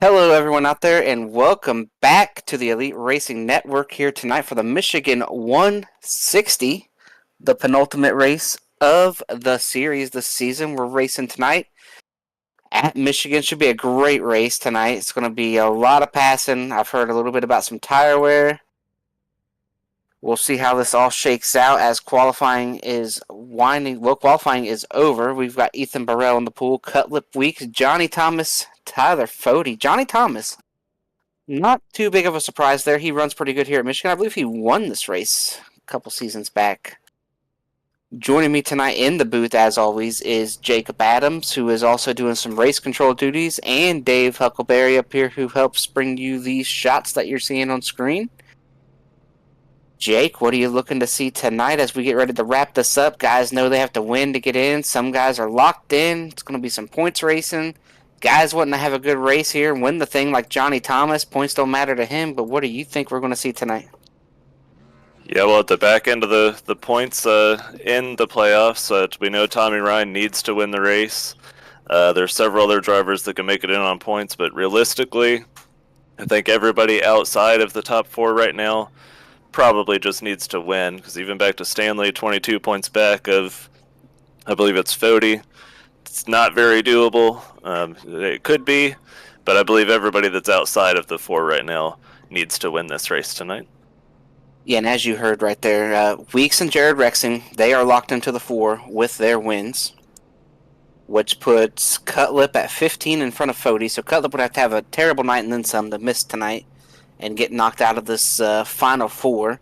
Hello, everyone out there, and welcome back to the Elite Racing Network here tonight for the Michigan 160, the penultimate race of the series this season. We're racing tonight at Michigan. Should be a great race tonight. It's going to be a lot of passing. I've heard a little bit about some tire wear. We'll see how this all shakes out as qualifying is winding. Well, qualifying is over. We've got Ethan Burrell in the pool, Cutlip Weeks, Johnny Thomas, Tyler Fody. Johnny Thomas, not too big of a surprise there. He runs pretty good here at Michigan. I believe he won this race a couple seasons back. Joining me tonight in the booth, as always, is Jacob Adams, who is also doing some race control duties, and Dave Huckleberry up here, who helps bring you these shots that you're seeing on screen. Jake, what are you looking to see tonight as we get ready to wrap this up? Guys know they have to win to get in. Some guys are locked in. It's going to be some points racing. Guys wanting to have a good race here and win the thing like Johnny Thomas. Points don't matter to him, but what do you think we're going to see tonight? Yeah, well, at the back end of the points in the playoffs, we know Tommy Ryan needs to win the race. There's several other drivers that can make it in on points, but realistically, I think everybody outside of the top four right now probably just needs to win, because even back to Stanley, 22 points back of, I believe it's Fody. It's not very doable. It could be, but I believe everybody that's outside of the four right now needs to win this race tonight. Yeah, and as you heard right there, Weeks and Jared Rexing, they are locked into the four with their wins, which puts Cutlip at 15 in front of Fody. So Cutlip would have to have a terrible night and then some to miss tonight and get knocked out of this final four.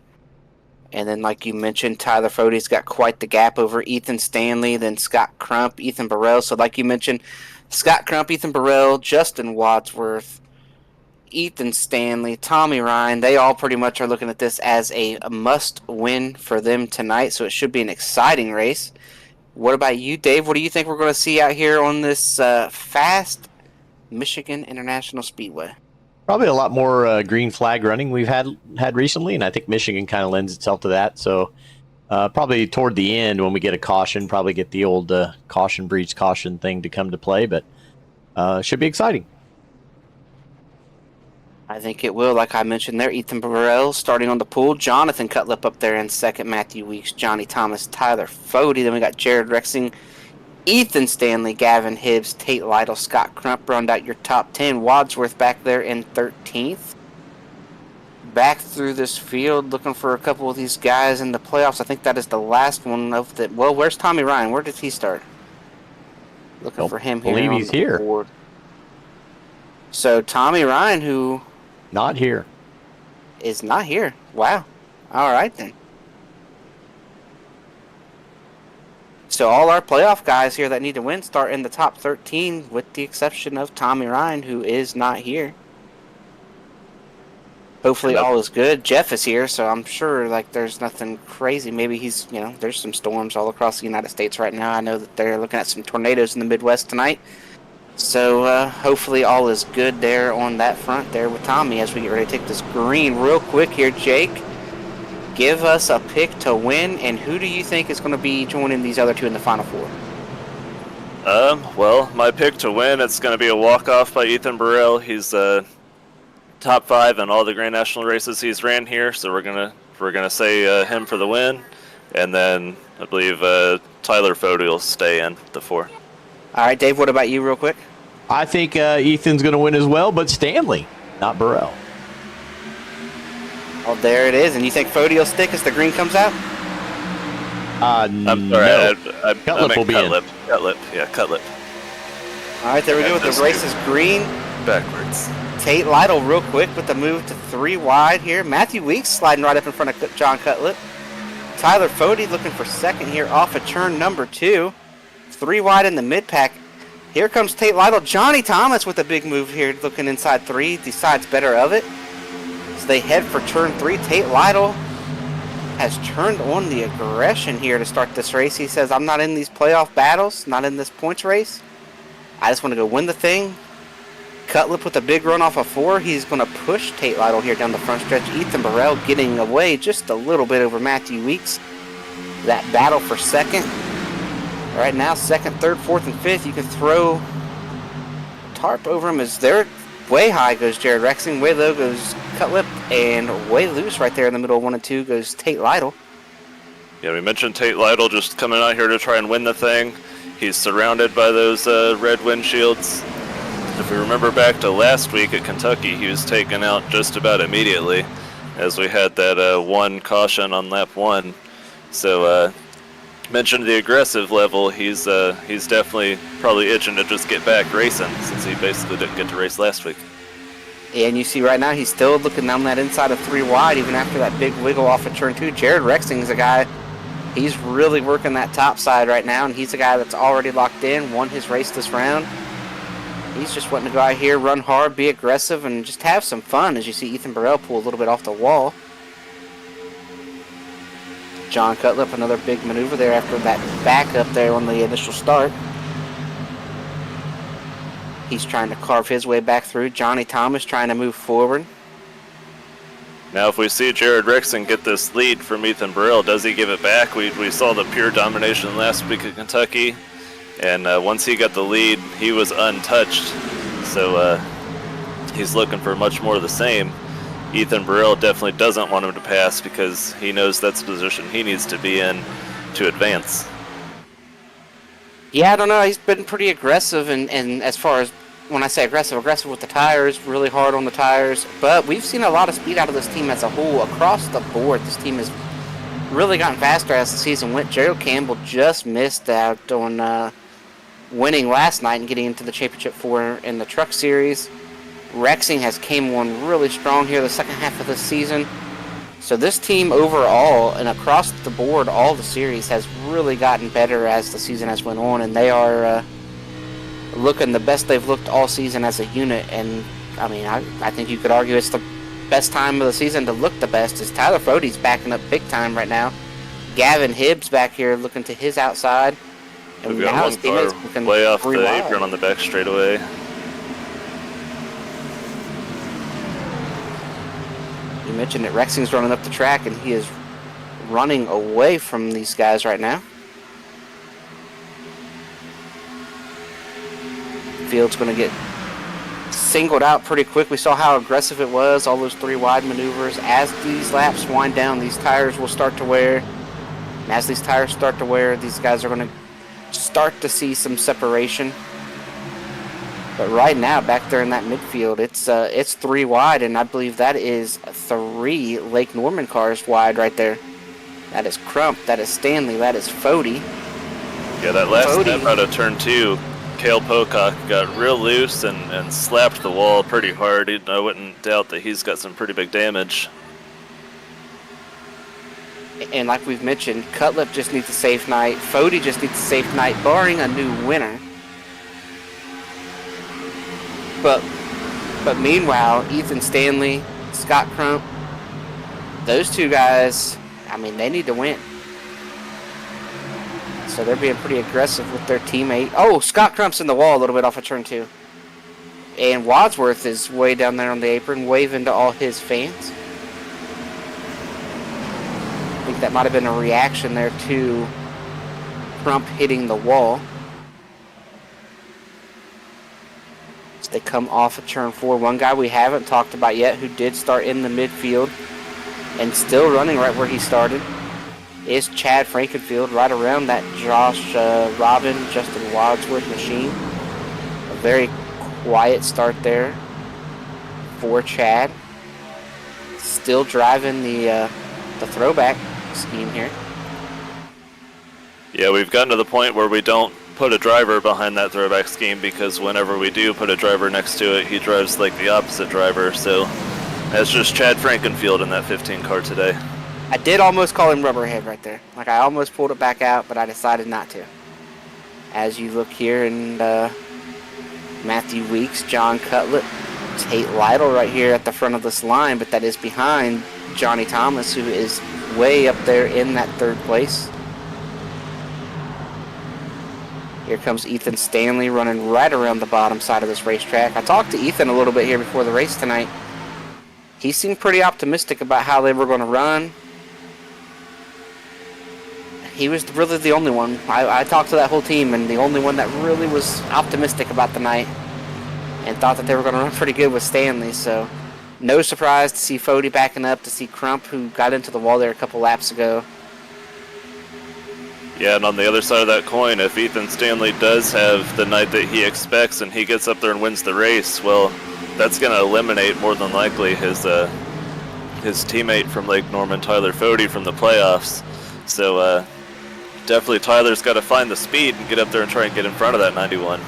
And then, like you mentioned, Tyler Fody's got quite the gap over Ethan Stanley, then Scott Crump, Ethan Burrell. So like you mentioned, Scott Crump, Ethan Burrell, Justin Wadsworth, Ethan Stanley, Tommy Ryan, they all pretty much are looking at this as a must-win for them tonight. So it should be an exciting race. What about you, Dave? What do you think we're going to see out here on this fast Michigan International Speedway? Probably a lot more green flag running we've had recently, and I think Michigan kind of lends itself to that. So probably toward the end when we get a caution, probably get the old caution breach caution thing to come to play, but should be exciting. I think it will. Like I mentioned there, Ethan Burrell starting on the pool, Jonathan Cutlip up there in second, Matthew Weeks, Johnny Thomas, Tyler Fody. Then we got Jared Rexing, Ethan Stanley, Gavin Hibbs, Tate Lytle, Scott Crump round out your top 10. Wadsworth back there in 13th. Back through this field, looking for a couple of these guys in the playoffs. I think that is the last one of the... Well, where's Tommy Ryan? Where did he start? Looking for him here. I believe he's here. Board. So Tommy Ryan, who... Not here. Is not here. Wow. All right, then. So all our playoff guys here that need to win start in the top 13, with the exception of Tommy Ryan, who is not here. Hopefully all is good. Jeff is here, so I'm sure there's nothing crazy. Maybe he's, there's some storms all across the United States right now. I know that they're looking at some tornadoes in the Midwest tonight. So hopefully all is good there on that front there with Tommy as we get ready to take this green real quick here. Jake, give us a pick to win, and who do you think is going to be joining these other two in the Final Four? Well, my pick to win, it's going to be a walk-off by Ethan Burrell. He's top 5 in all the Grand National races he's ran here, so we're gonna say him for the win, and then I believe Tyler Fody will stay in the 4. All right, Dave, what about you real quick? I think Ethan's going to win as well, but Stanley, not Burrell. Oh, there it is. And you think Fody will stick as the green comes out? I'm sorry, no. Cutlip will be Cutlip. Cutlip, yeah, Cutlip. All right, there we go with the race is green. Backwards. Tate Lytle real quick with the move to 3 wide here. Matthew Weeks sliding right up in front of John Cutlip. Tyler Fody looking for second here off of turn number 2. 3 wide in the mid-pack. Here comes Tate Lytle. Johnny Thomas with a big move here, looking inside 3. Decides better of it. So they head for turn 3. Tate Lytle has turned on the aggression here to start this race. He says, I'm not in these playoff battles, not in this points race. I just want to go win the thing. Cutlip with a big run off of 4. He's going to push Tate Lytle here down the front stretch. Ethan Burrell getting away just a little bit over Matthew Weeks. That battle for second. Right now, second, third, fourth, and fifth, you can throw tarp over him as they're Way high goes Jared Rexing, way low goes Cutlip, and way loose right there in the middle of 1 and 2 goes Tate Lytle. Yeah, we mentioned Tate Lytle just coming out here to try and win the thing. He's surrounded by those red windshields. If we remember back to last week at Kentucky, he was taken out just about immediately as we had that one caution on lap 1. So mentioned the aggressive level. He's definitely probably itching to just get back racing since he basically didn't get to race last week. And you see right now he's still looking down that inside of 3 wide even after that big wiggle off of turn 2. Jared Rexing is a guy, he's really working that top side right now, and he's a guy that's already locked in, won his race this round. He's just wanting to go out here, run hard, be aggressive, and just have some fun as you see Ethan Burrell pull a little bit off the wall. John Cutlip, another big maneuver there after that back up there on the initial start. He's trying to carve his way back through. Johnny Thomas trying to move forward. Now if we see Jared Rexing get this lead from Ethan Burrell, does he give it back? We saw the pure domination last week at Kentucky, and once he got the lead, he was untouched. So he's looking for much more of the same. Ethan Burrell definitely doesn't want him to pass because he knows that's the position he needs to be in to advance. Yeah, I don't know. He's been pretty aggressive, and as far as when I say aggressive with the tires, really hard on the tires. But we've seen a lot of speed out of this team as a whole across the board. This team has really gotten faster as the season went. Gerald Campbell just missed out on winning last night and getting into the championship 4 in the truck series. Rexing has came on really strong here the second half of this season. So this team overall and across the board, all the series has really gotten better as the season has went on, and they are looking the best they've looked all season as a unit. And I mean, I think you could argue it's the best time of the season to look the best, as Tyler Fode's backing up big time right now. Gavin Hibbs back here looking to his outside, and we've got one car way off the apron on the back straightaway. You mentioned that Rexing's running up the track, and he is running away from these guys right now. Field's going to get singled out pretty quick. We saw how aggressive it was, all those 3 wide maneuvers. As these laps wind down, these tires will start to wear. And as these tires start to wear, these guys are going to start to see some separation. But right now, back there in that midfield, it's 3 wide, and I believe that is 3 Lake Norman cars wide right there. That is Crump, that is Stanley, that is Fode. Yeah, that last step out of turn 2, Cale Pocock got real loose and slapped the wall pretty hard. I wouldn't doubt that he's got some pretty big damage. And like we've mentioned, Cutlip just needs a safe night. Fode just needs a safe night, barring a new winner. But meanwhile, Ethan Stanley, Scott Crump, those 2 guys, I mean, they need to win. So they're being pretty aggressive with their teammate. Oh, Scott Crump's in the wall a little bit off of turn 2. And Wadsworth is way down there on the apron, waving to all his fans. I think that might have been a reaction there to Crump hitting the wall. So they come off of turn 4. One guy we haven't talked about yet who did start in the midfield and still running right where he started is Chad Frankenfield, right around that Josh Robin, Justin Wadsworth machine. A very quiet start there for Chad. Still driving the throwback scheme here. Yeah, we've gotten to the point where we don't put a driver behind that throwback scheme, because whenever we do put a driver next to it, he drives like the opposite driver. So that's just Chad Frankenfield in that 15 car today. I did almost call him Rubberhead right there. Like, I almost pulled it back out, but I decided not to. As you look here, and Matthew Weeks, John Cutlip, Tate Lytle right here at the front of this line, but that is behind Johnny Thomas, who is way up there in that 3rd place. Here comes Ethan Stanley running right around the bottom side of this racetrack. I talked to Ethan a little bit here before the race tonight. He seemed pretty optimistic about how they were going to run. He was really the only one. I talked to that whole team, and the only one that really was optimistic about the night. and thought that they were going to run pretty good with Stanley. So no surprise to see Fody backing up, to see Crump, who got into the wall there a couple laps ago. Yeah, and on the other side of that coin, if Ethan Stanley does have the night that he expects and he gets up there and wins the race, well, that's going to eliminate more than likely his teammate from Lake Norman, Tyler Fody, from the playoffs. So definitely Tyler's got to find the speed and get up there and try and get in front of that 91.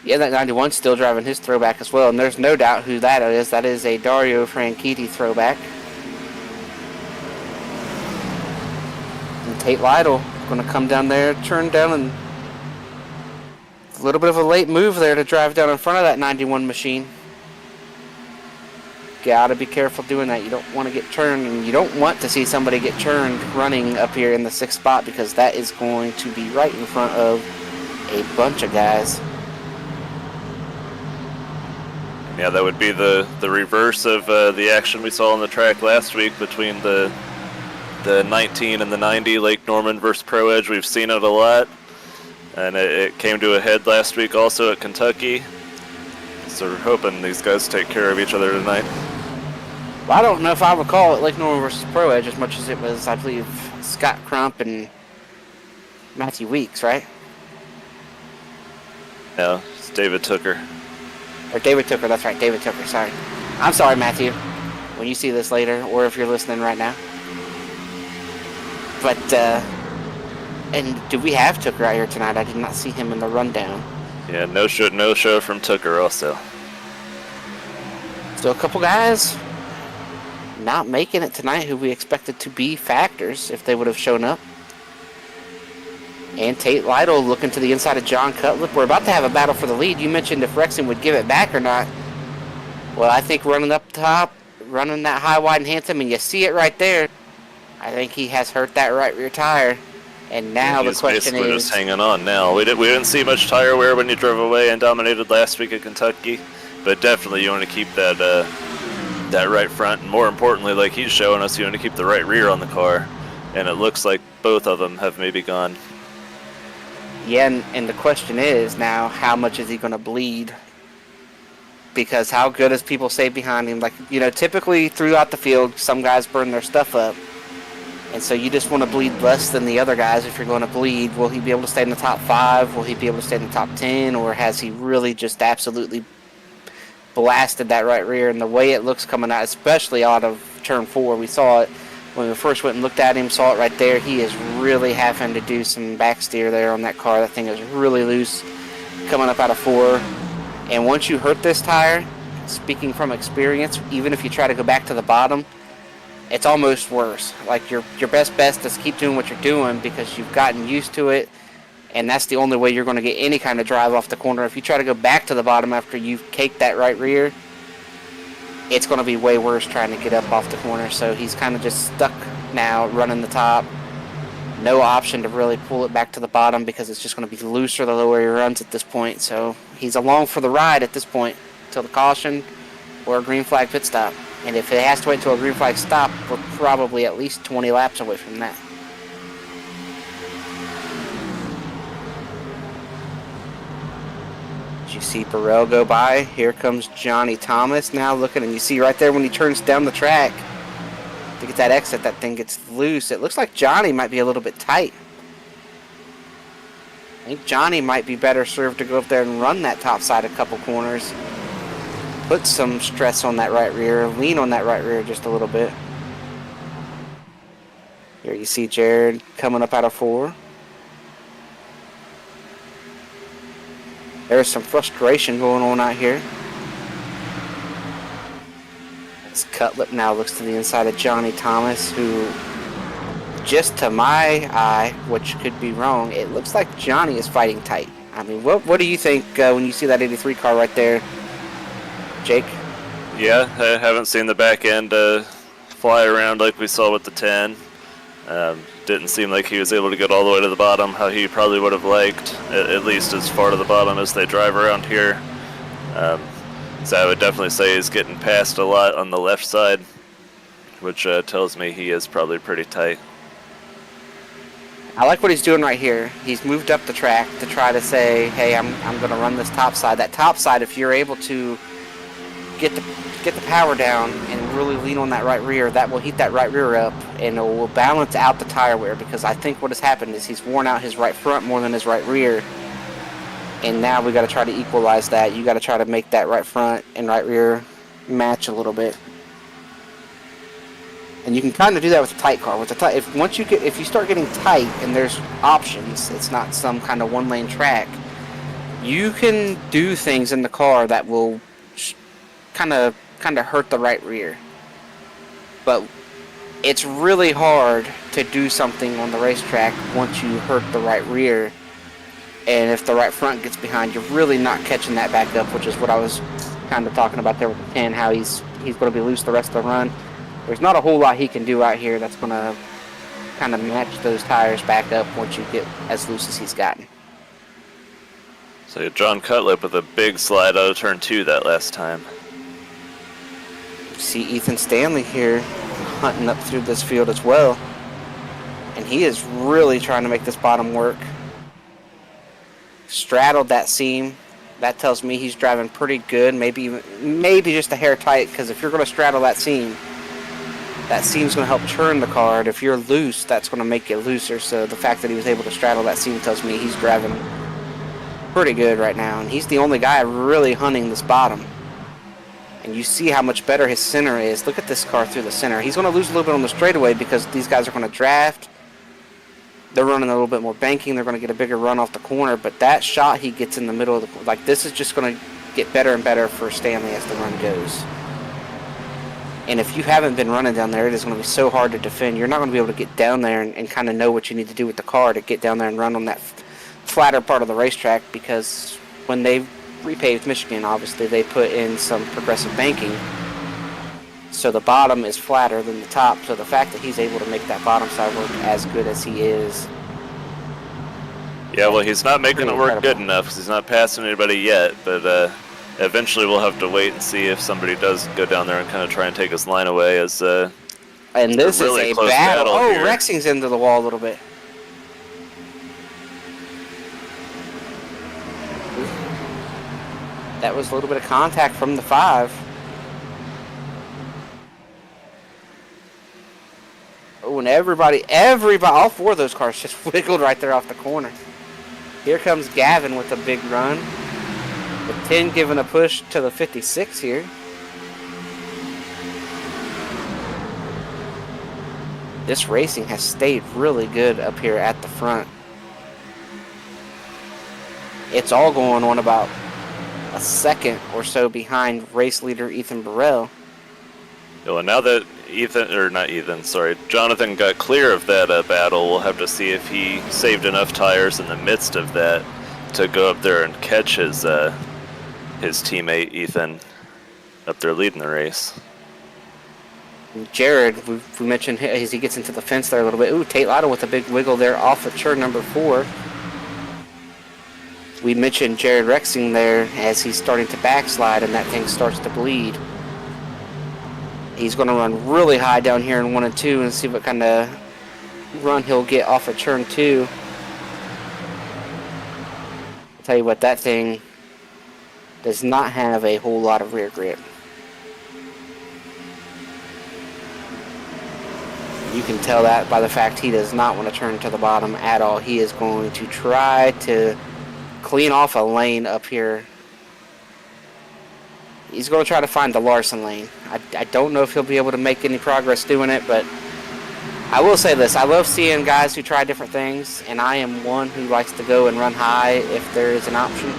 Yeah, that 91's still driving his throwback as well, and there's no doubt who that is. That is a Dario Franchitti throwback. And Tate Lytle going to come down there, turn down, and a little bit of a late move there to drive down in front of that 91 machine. Gotta be careful doing that. You don't want to get turned, and you don't want to see somebody get turned running up here in the 6th spot, because that is going to be right in front of a bunch of guys. Yeah, that would be the reverse of the action we saw on the track last week between the 19 and the 90, Lake Norman versus Pro Edge. We've seen it a lot, and it came to a head last week also at Kentucky. So we're hoping these guys take care of each other tonight. Well, I don't know if I would call it Lake Norman versus Pro Edge as much as it was, I believe, Scott Crump and Matthew Weeks, right? Yeah, it's David Tooker. Or David Tooker, that's right, David Tooker, sorry. I'm sorry, Matthew, when you see this later, or if you're listening right now. But, and do we have Tooker out here tonight? I did not see him in the rundown. Yeah, no show from Tooker also. So a couple guys not making it tonight who we expected to be factors if they would have shown up. And Tate Lytle looking to the inside of John Cutlip. We're about to have a battle for the lead. You mentioned if Rexon would give it back or not. Well, I think running up top, running that high, wide, and handsome, and you see it right there. I think he has hurt that right rear tire. And now the question is... He's just hanging on now. We didn't see much tire wear when you drove away and dominated last week at Kentucky. But definitely you want to keep that right front. And more importantly, like he's showing us, you want to keep the right rear on the car. And it looks like both of them have maybe gone. Yeah, and the question is now, how much is he going to bleed? Because how good is people say behind him? Like, you know, typically throughout the field, some guys burn their stuff up. And so you just want to bleed less than the other guys if you're going to bleed. Will he be able to stay in the top 5? Will he be able to stay in the top 10? Or has he really just absolutely blasted that right rear? And the way it looks coming out, especially out of turn 4, we saw it when we first went and looked at him, saw it right there. He is really having to do some back steer there on that car. That thing is really loose coming up out of 4. And once you hurt this tire, speaking from experience, even if you try to go back to the bottom, it's almost worse. Like your best bet is keep doing what you're doing because you've gotten used to it, and that's the only way you're going to get any kind of drive off the corner. If you try to go back to the bottom after you've caked that right rear, it's going to be way worse trying to get up off the corner. So he's kind of just stuck now running the top. No option to really pull it back to the bottom because it's just going to be looser the lower he runs at this point. So he's along for the ride at this point till the caution or a green flag pit stop. And if it has to wait until a green flag stop, we're probably at least 20 laps away from that. As you see Burrell go by, here comes Johnny Thomas now looking, and you see right there when he turns down the track to get that exit, that thing gets loose. It looks like Johnny might be a little bit tight. I think Johnny might be better served to go up there and run that top side a couple corners. Put some stress on that right rear, lean on that right rear just a little bit. Here you see Jared coming up out of 4. There's some frustration going on out here. As Cutlip now looks to the inside of Johnny Thomas, who, just to my eye, which could be wrong, it looks like Johnny is fighting tight. I mean, what do you think when you see that 83 car right there, Jake? Yeah, I haven't seen the back end fly around like we saw with the 10. Didn't seem like he was able to get all the way to the bottom how he probably would have liked, at least as far to the bottom as they drive around here. So I would definitely say he's getting passed a lot on the left side, which tells me he is probably pretty tight. I like what he's doing right here. He's moved up the track to try to say, hey, I'm going to run this top side. That top side, if you're able to get the power down and really lean on that right rear, that will heat that right rear up and it will balance out the tire wear, because I think what has happened is he's worn out his right front more than his right rear. And now we got to try to equalize that. You got to try to make that right front and right rear match a little bit. And you can kind of do that with a tight car. With a tight, if you start getting tight and there's options, it's not some kind of one-lane track. You can do things in the car that will kind of hurt the right rear. But it's really hard to do something on the racetrack once you hurt the right rear. And if the right front gets behind, you're really not catching that back up, which is what I was kind of talking about there with the 10, how he's going to be loose the rest of the run. There's not a whole lot he can do out here that's going to kind of match those tires back up once you get as loose as he's gotten. So John Cutlip with a big slide out of turn 2 that last time. You see Ethan Stanley here hunting up through this field as well. And he is really trying to make this bottom work. Straddled that seam. That tells me he's driving pretty good. Maybe just a hair tight, because if you're going to straddle that seam's going to help churn the car. And if you're loose, that's going to make it looser. So the fact that he was able to straddle that seam tells me he's driving pretty good right now. And he's the only guy really hunting this bottom. And you see how much better his center is. Look at this car through the center. He's going to lose a little bit on the straightaway because these guys are going to draft. They're running a little bit more banking. They're going to get a bigger run off the corner. But that shot he gets in the middle of the... Like, this is just going to get better and better for Stanley as the run goes. And if you haven't been running down there, it is going to be so hard to defend. You're not going to be able to get down there and kind of know what you need to do with the car to get down there and run on that flatter part of the racetrack, because when they repaved Michigan, obviously, they put in some progressive banking. So the bottom is flatter than the top. So the fact that he's able to make that bottom side work as good as he is... Yeah, well, he's not making it work good enough because he's not passing anybody yet, but... eventually we'll have to wait and see if somebody does go down there and kind of try and take his line away as and this really is a battle. Oh, here. Rexing's into the wall a little bit. That was a little bit of contact from the 5. Oh, and everybody, all 4 of those cars just wiggled right there off the corner. Here comes Gavin with a big run. The 10 giving a push to the 56 here. This racing has stayed really good up here at the front. It's all going on about a second or so behind race leader Ethan Burrell. Well, now that Jonathan got clear of that battle, we'll have to see if he saved enough tires in the midst of that to go up there and catch his teammate Ethan up there leading the race. Jared, we mentioned as he gets into the fence there a little bit. Ooh, Tate Lytle with a big wiggle there off of turn number 4. We mentioned Jared Rexing there as he's starting to backslide and that thing starts to bleed. He's going to run really high down here in 1 and 2 and see what kind of run he'll get off of turn 2. I'll tell you what, that thing does not have a whole lot of rear grip. You can tell that by the fact he does not want to turn to the bottom at all. He is going to try to clean off a lane up here. He's going to try to find the Larson lane. I don't know if he'll be able to make any progress doing it, but I will say this. I love seeing guys who try different things, and I am one who likes to go and run high if there is an option.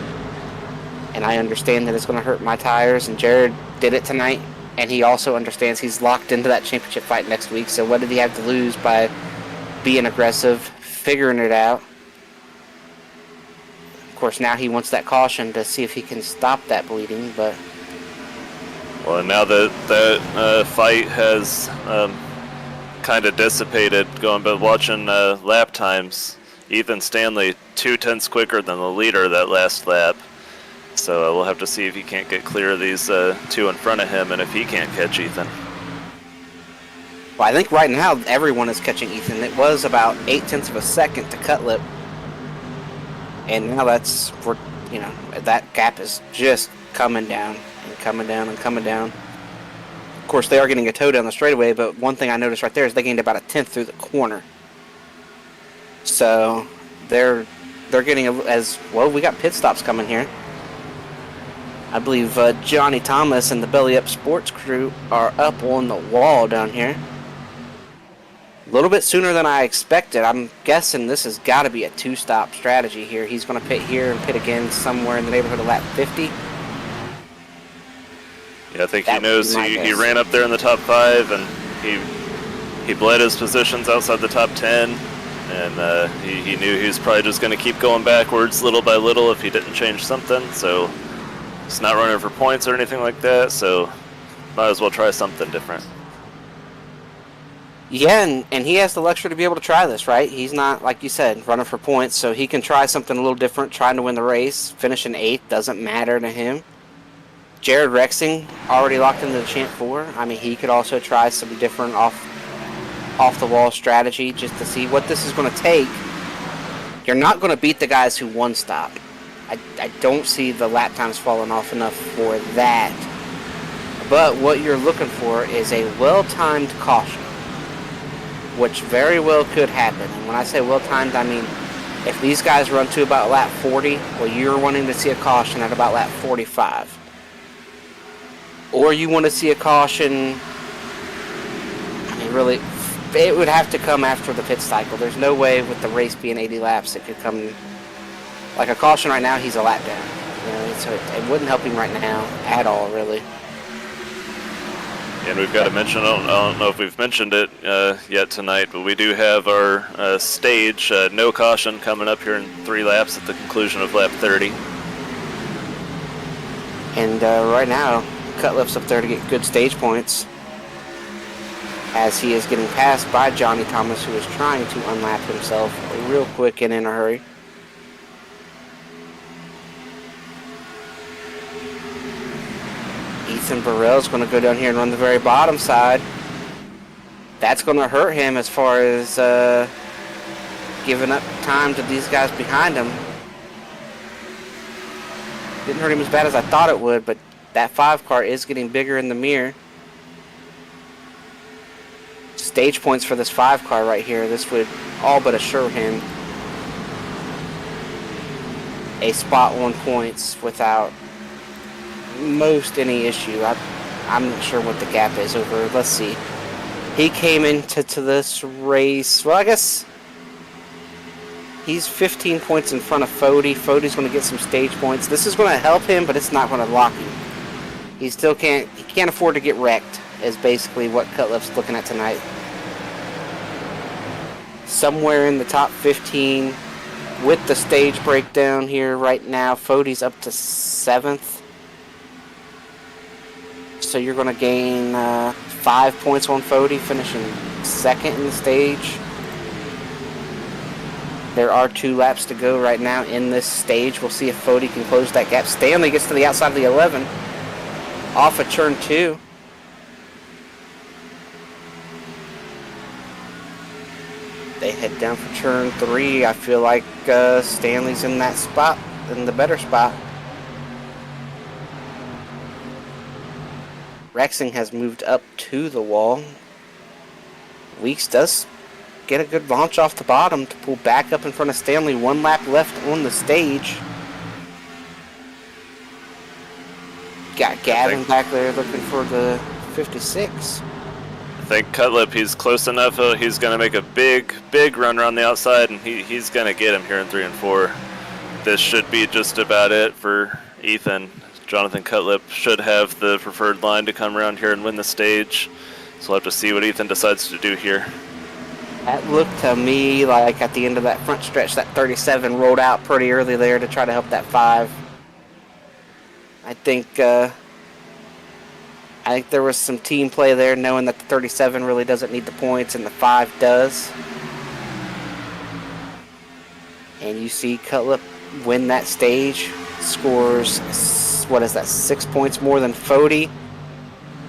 And I understand that it's going to hurt my tires, and Jared did it tonight. And he also understands he's locked into that championship fight next week. So what did he have to lose by being aggressive, figuring it out? Of course, now he wants that caution to see if he can stop that bleeding. But well, now that fight has kind of dissipated, watching lap times, Ethan Stanley 0.2 quicker than the leader that last lap. So we'll have to see if he can't get clear of these 2 in front of him and if he can't catch Ethan. Well, I think right now everyone is catching Ethan. It was about 0.8 of a second to Cutlip, and now that gap is just coming down and coming down and coming down. Of course, they are getting a toe down the straightaway, but one thing I noticed right there is they gained about 1/10 through the corner. So they're getting as well. We got pit stops coming here. I believe Johnny Thomas and the Belly Up Sports crew are up on the wall down here. A little bit sooner than I expected. I'm guessing this has got to be a 2-stop strategy here. He's going to pit here and pit again somewhere in the neighborhood of lap 50. Yeah, I think he knows he ran up there in the top 5, and he bled his positions outside the top 10, and he knew he was probably just going to keep going backwards little by little if he didn't change something. So he's not running for points or anything like that, so might as well try something different. Yeah, and he has the luxury to be able to try this, right? He's not, like you said, running for points, so he can try something a little different, trying to win the race. Finishing 8th doesn't matter to him. Jared Rexing already locked into the Champ 4. I mean, he could also try some different off-the-wall strategy just to see what this is going to take. You're not going to beat the guys who one-stop. I don't see the lap times falling off enough for that. But what you're looking for is a well-timed caution, which very well could happen. And when I say well-timed, I mean if these guys run to about lap 40, well, you're wanting to see a caution at about lap 45. Or you want to see a caution, I mean, really, it would have to come after the pit cycle. There's no way with the race being 80 laps it could come, like a caution right now, he's a lap down. You know, so it wouldn't help him right now at all, really. And we've got to mention, I don't know if we've mentioned it yet tonight, but we do have our stage, no caution, coming up here in 3 laps at the conclusion of lap 30. And right now, Cutlip's up there to get good stage points, as he is getting passed by Johnny Thomas, who is trying to unlap himself real quick and in a hurry. Ethan Burrell's going to go down here and run the very bottom side. That's going to hurt him as far as giving up time to these guys behind him. Didn't hurt him as bad as I thought it would, but that 5 car is getting bigger in the mirror. Stage points for this 5 car right here. This would all but assure him a spot on points without most any issue. I'm not sure what the gap is over. Let's see. He came into this race. Well, I guess he's 15 points in front of Fody. Fody's going to get some stage points. This is going to help him, but it's not going to lock him. He still can't afford to get wrecked, is basically what Cutlip's looking at tonight. Somewhere in the top 15 with the stage breakdown here right now. Fody's up to 7th. So you're going to gain 5 points on Fody, finishing 2nd in the stage. There are 2 laps to go right now in this stage. We'll see if Fody can close that gap. Stanley gets to the outside of the 11. Off of turn 2. They head down for turn 3. I feel like Stanley's in that spot, in the better spot. Rexing has moved up to the wall. Weeks does get a good launch off the bottom to pull back up in front of Stanley. 1 lap left on the stage. Got Gavin back there looking for the 56. I think Cutlip, he's close enough. He's going to make a big run around the outside, and he's going to get him here in 3 and 4. This should be just about it for Ethan. Jonathan Cutlip should have the preferred line to come around here and win the stage. So we'll have to see what Ethan decides to do here. That looked to me like at the end of that front stretch, that 37 rolled out pretty early there to try to help that 5. I think there was some team play there, knowing that the 37 really doesn't need the points and the 5 does. And you see Cutlip win that stage, scores, what is that, 6 points more than Fody.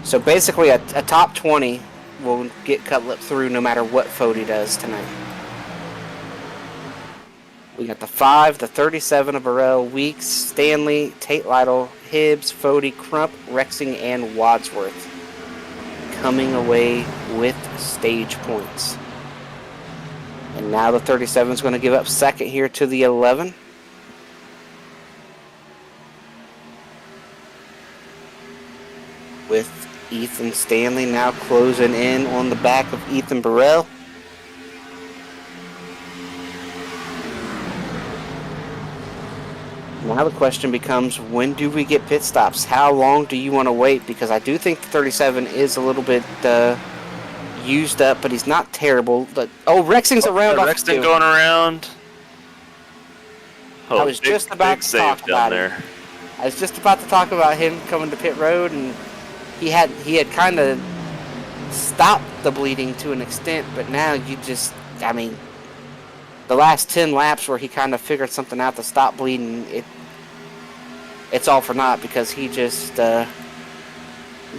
So basically a top 20 will get Cutlip through no matter what Fody does tonight. We got the 5, the 37 of Burrell, Weeks, Stanley, Tate Lytle, Hibbs, Fody, Crump, Rexing, and Wadsworth coming away with stage points. And now the 37 is going to give up second here to the 11. With Ethan Stanley now closing in on the back of Ethan Burrell. Now the question becomes, when do we get pit stops? How long do you want to wait? Because I do think the 37 is a little bit used up, but he's not terrible. But Rexing's around. Rexing going around. I was just about to talk about him. I was just about to talk about him coming to pit road, and he had kind of stopped the bleeding to an extent, but now the last 10 laps where he kind of figured something out to stop bleeding, it's all for naught because he just got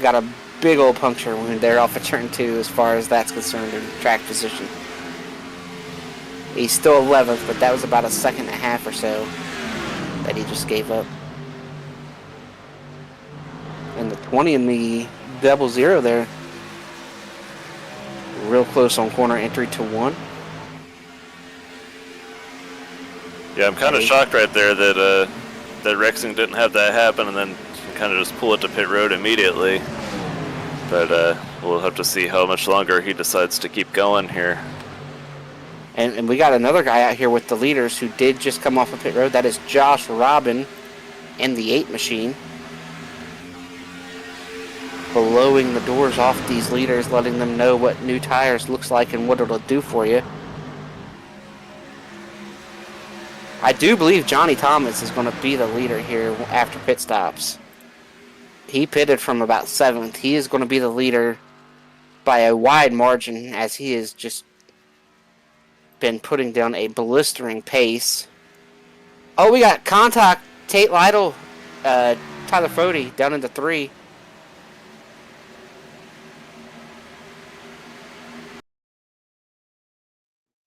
a big old puncture wound there off of turn 2 as far as that's concerned in track position. He's still 11th, but that was about a second and a half or so that he just gave up. And the 20 in the 00 there, real close on corner entry to 1. Yeah, I'm kind of shocked right there that Rexing didn't have that happen and then kind of just pull it to pit road immediately. But we'll have to see how much longer he decides to keep going here. And we got another guy out here with the leaders who did just come off of pit road. That is Josh Robin in the 8 machine. Blowing the doors off these leaders, letting them know what new tires looks like and what it'll do for you. I do believe Johnny Thomas is going to be the leader here after pit stops. He pitted from about 7th. He is going to be the leader by a wide margin as he has just been putting down a blistering pace. Oh, we got contact. Tate Lytle, Tyler Fody down into 3.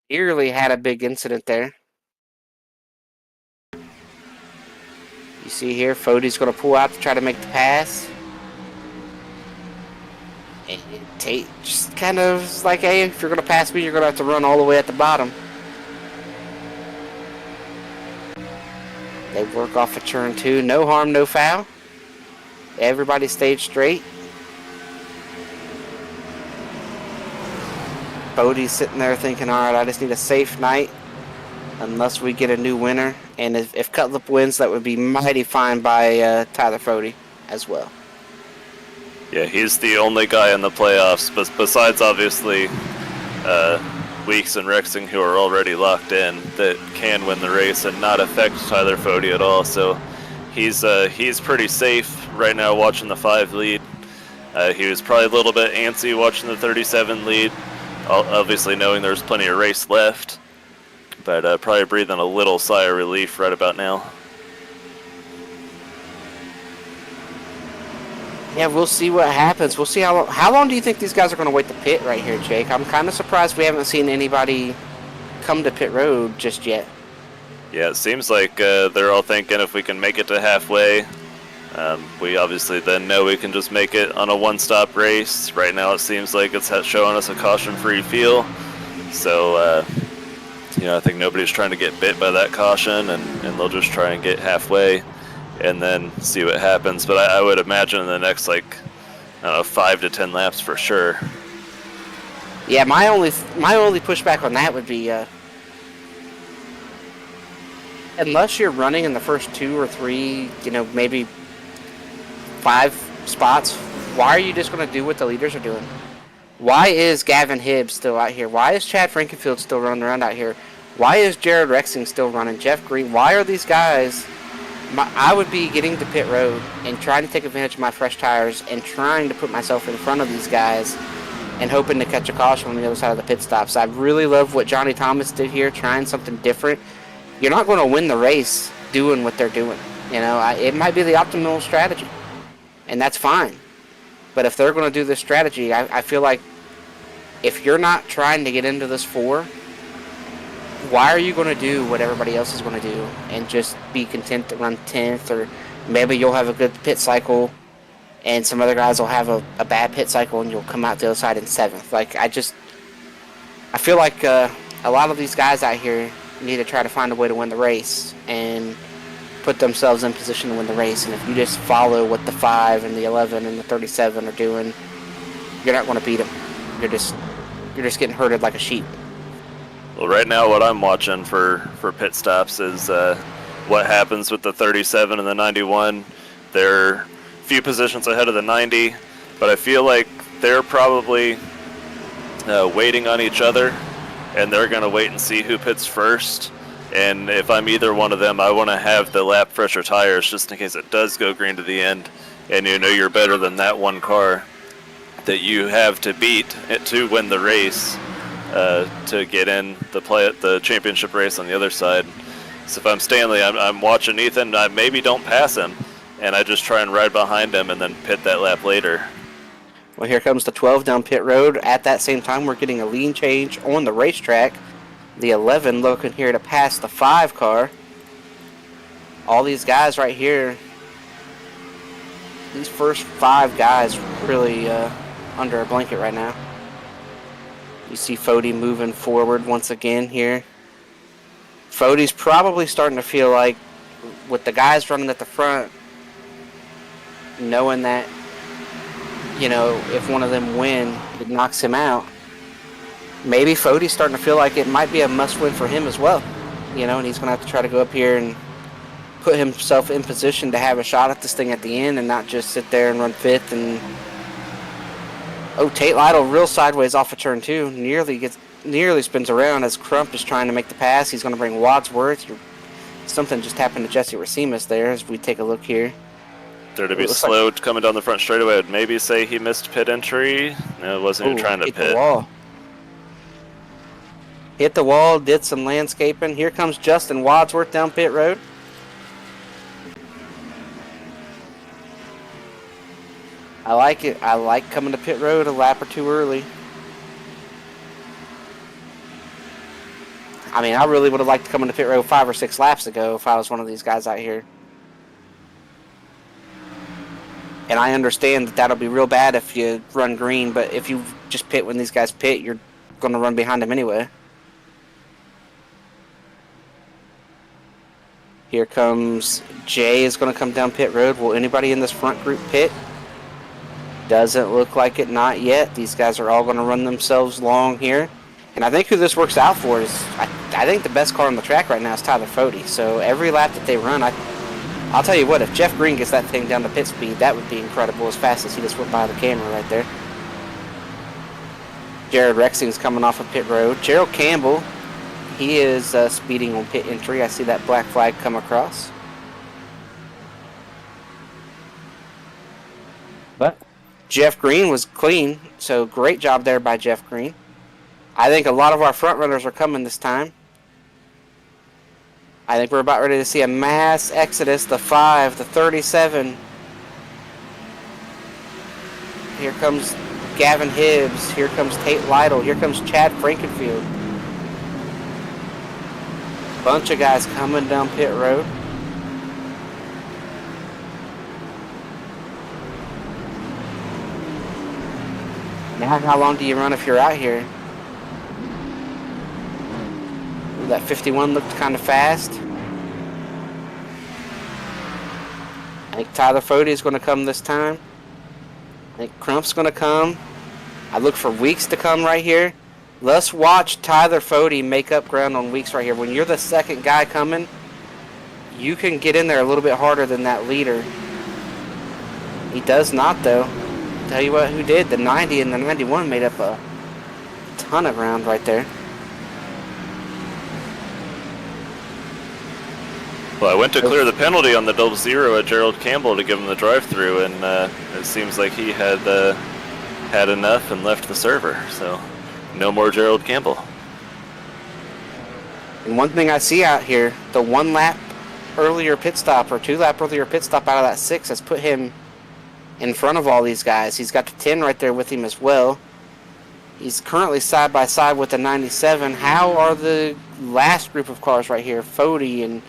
Early had a big incident there. You see here, Fody's going to pull out to try to make the pass. And Tate just kind of is like, hey, if you're going to pass me, you're going to have to run all the way at the bottom. They work off of turn 2. No harm, no foul. Everybody stayed straight. Fody's sitting there thinking, all right, I just need a safe night unless we get a new winner. And if Cutlip wins, that would be mighty fine by Tyler Fody as well. Yeah, he's the only guy in the playoffs, but besides obviously Weeks and Rexing, who are already locked in, that can win the race and not affect Tyler Fody at all. So he's pretty safe right now watching the 5 lead. He was probably a little bit antsy watching the 37 lead, obviously knowing there's plenty of race left. But probably breathing a little sigh of relief right about now. Yeah, we'll see what happens. We'll see how long do you think these guys are going to wait to pit right here, Jake? I'm kind of surprised we haven't seen anybody come to pit road just yet. Yeah, it seems like they're all thinking if we can make it to halfway, we obviously then know we can just make it on a one-stop race. Right now it seems like it's showing us a caution-free feel. So, I think nobody's trying to get bit by that caution, and they'll just try and get halfway and then see what happens. But I would imagine in the next, 5 to 10 laps for sure. Yeah, my only pushback on that would be, unless you're running in the first 2 or 3, maybe 5 spots, why are you just going to do what the leaders are doing? Why is Gavin Hibbs still out here? Why is Chad Frankenfield still running around out here? Why is Jared Rexing still running? Jeff Green? Why are these guys? I would be getting to pit road and trying to take advantage of my fresh tires and trying to put myself in front of these guys and hoping to catch a caution on the other side of the pit stops. I really love what Johnny Thomas did here, trying something different. You're not going to win the race doing what they're doing. It might be the optimal strategy, and that's fine. But if they're going to do this strategy, I feel like if you're not trying to get into this 4, why are you going to do what everybody else is going to do and just be content to run 10th? Or maybe you'll have a good pit cycle and some other guys will have a bad pit cycle and you'll come out the other side in 7th. Like, I feel like a lot of these guys out here need to try to find a way to win the race and put themselves in position to win the race. And if you just follow what the 5 and the 11 and the 37 are doing, you're not going to beat them. You're just getting herded like a sheep. Well, right now what I'm watching for pit stops is what happens with the 37 and the 91. They're a few positions ahead of the 90, but I feel like they're probably waiting on each other, and they're going to wait and see who pits first. And if I'm either one of them, I want to have the lap fresher tires just in case it does go green to the end, and you know you're better than that one car that you have to beat to win the race, to get in the championship race on the other side. So if I'm Stanley, I'm watching Ethan. I maybe don't pass him, and I just try and ride behind him and then pit that lap later. Well, here comes the 12 down pit road. At that same time, we're getting a lean change on the racetrack. The 11 looking here to pass the 5 car. All these guys right here, these first 5 guys really under a blanket right now. You see Fody moving forward once again here. Fody's probably starting to feel like, with the guys running at the front, knowing that, you know, if one of them win, it knocks him out. Maybe Fody's starting to feel like it might be a must-win for him as well. You know, and he's going to have to try to go up here and put himself in position to have a shot at this thing at the end and not just sit there and run 5th. And oh, Tate Lytle real sideways off of turn 2. Nearly spins around as Crump is trying to make the pass. He's going to bring Wadsworth. Something just happened to Jesse Racimus there as we take a look here. There to be slow coming down the front straightaway. I'd maybe say he missed pit entry. No, wasn't even trying to hit pit. The wall. Hit the wall, did some landscaping. Here comes Justin Wadsworth down pit road. I like it. I like coming to pit road a lap or 2 early. I mean, I really would have liked to come into pit road 5 or 6 laps ago if I was one of these guys out here. And I understand that that'll be real bad if you run green, but if you just pit when these guys pit, you're going to run behind them anyway. Here comes Jay is going to come down pit road. Will anybody in this front group pit? Doesn't look like it, not yet. These guys are all going to run themselves long here. And I think who this works out for is, I think the best car on the track right now is Tyler Fody. So every lap that they run, I'll tell you what, if Jeff Green gets that thing down to pit speed, that would be incredible, as fast as he just went by the camera right there. Jared Rexing's coming off of pit road. Gerald Campbell, he is speeding on pit entry. I see that black flag come across. But Jeff Green was clean, so great job there by Jeff Green. I think a lot of our front runners are coming this time. I think we're about ready to see a mass exodus. The 5, the 37. Here comes Gavin Hibbs. Here comes Tate Lytle. Here comes Chad Frankenfield. Bunch of guys coming down pit road. Now, how long do you run if you're out here? That 51 looked kind of fast. I think Tyler Fody is going to come this time. I think Crump's going to come. I look for Weeks to come right here. Let's watch Tyler Fody make up ground on Weeks right here. When you're the second guy coming, you can get in there a little bit harder than that leader. He does not, though. Tell you what, who did? The 90 and the 91 made up a ton of ground right there. Well, I went to clear the penalty on the 0 at Gerald Campbell to give him the drive-through, and it seems like he had had enough and left the server. So, no more Gerald Campbell. And one thing I see out here, the 1 lap earlier pit stop or 2 lap earlier pit stop out of that 6 has put him in front of all these guys. He's got the 10 right there with him as well. He's currently side by side with the 97. How are the last group of cars right here, Fody and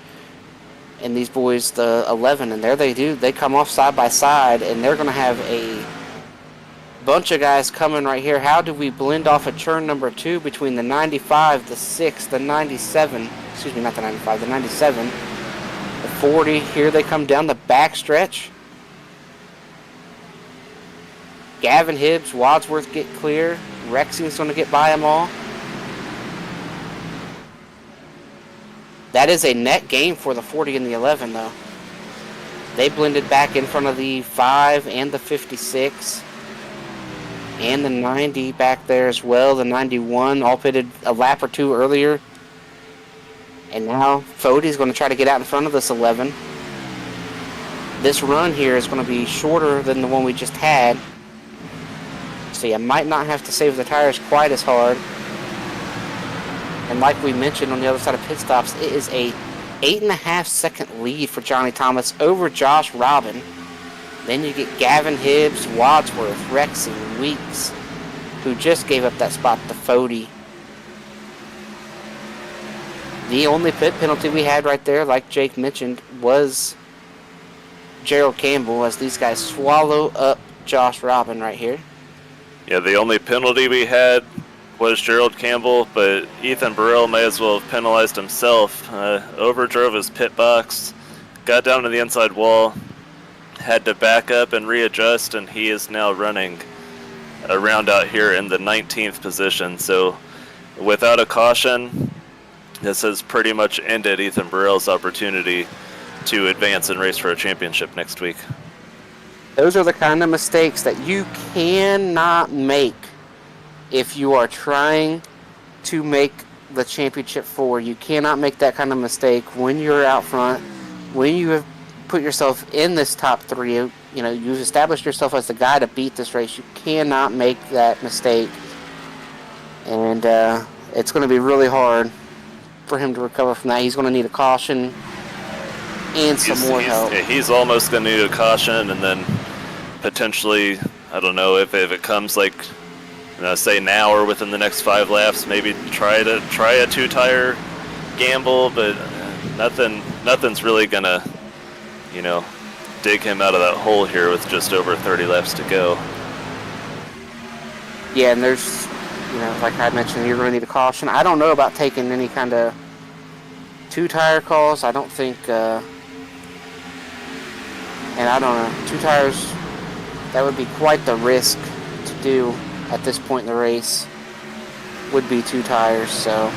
these boys, the 11? And there they do. They come off side by side, and they're going to have a bunch of guys coming right here. How do we blend off of turn number 2 between the 95, the 6, the 97? Excuse me, not the 95, the 97, the 40. Here they come down the back stretch. Gavin Hibbs, Wadsworth get clear. Rexing's going to get by them all. That is a net gain for the 40 and the 11, though. They blended back in front of the 5 and the 56. And the 90 back there as well. The 91 all pitted a lap or two earlier. And now Fody's going to try to get out in front of this 11. This run here is going to be shorter than the one we just had. So you might not have to save the tires quite as hard. And like we mentioned on the other side of pit stops, it is a 8.5 second lead for Johnny Thomas over Josh Robin. Then you get Gavin Hibbs, Wadsworth, Rexing, Weeks, who just gave up that spot to Fody. The only pit penalty we had right there, like Jake mentioned, was Gerald Campbell, as these guys swallow up Josh Robin right here. Yeah, the only penalty we had was Gerald Campbell, but Ethan Burrell may as well have penalized himself. Overdrove his pit box, got down to the inside wall, had to back up and readjust, and he is now running around out here in the 19th position. So without a caution, this has pretty much ended Ethan Burrell's opportunity to advance and race for a championship next week. Those are the kind of mistakes that you cannot make if you are trying to make the championship 4. You cannot make that kind of mistake when you're out front, when you have put yourself in this top 3. You know, you've established yourself as the guy to beat this race. You cannot make that mistake. And it's going to be really hard for him to recover from that. He's going to need a caution and some more help. He's almost going to need a caution, and then potentially, I don't know, if it comes like, say now or within the next 5 laps, maybe try a 2-tire gamble, but nothing's really going to, dig him out of that hole here with just over 30 laps to go. Yeah, and there's, like I mentioned, you're going to need a caution. I don't know about taking any kind of 2-tire calls. I don't think, and I don't know, 2 tires, that would be quite the risk to do at this point in the race, would be 2 tires, so.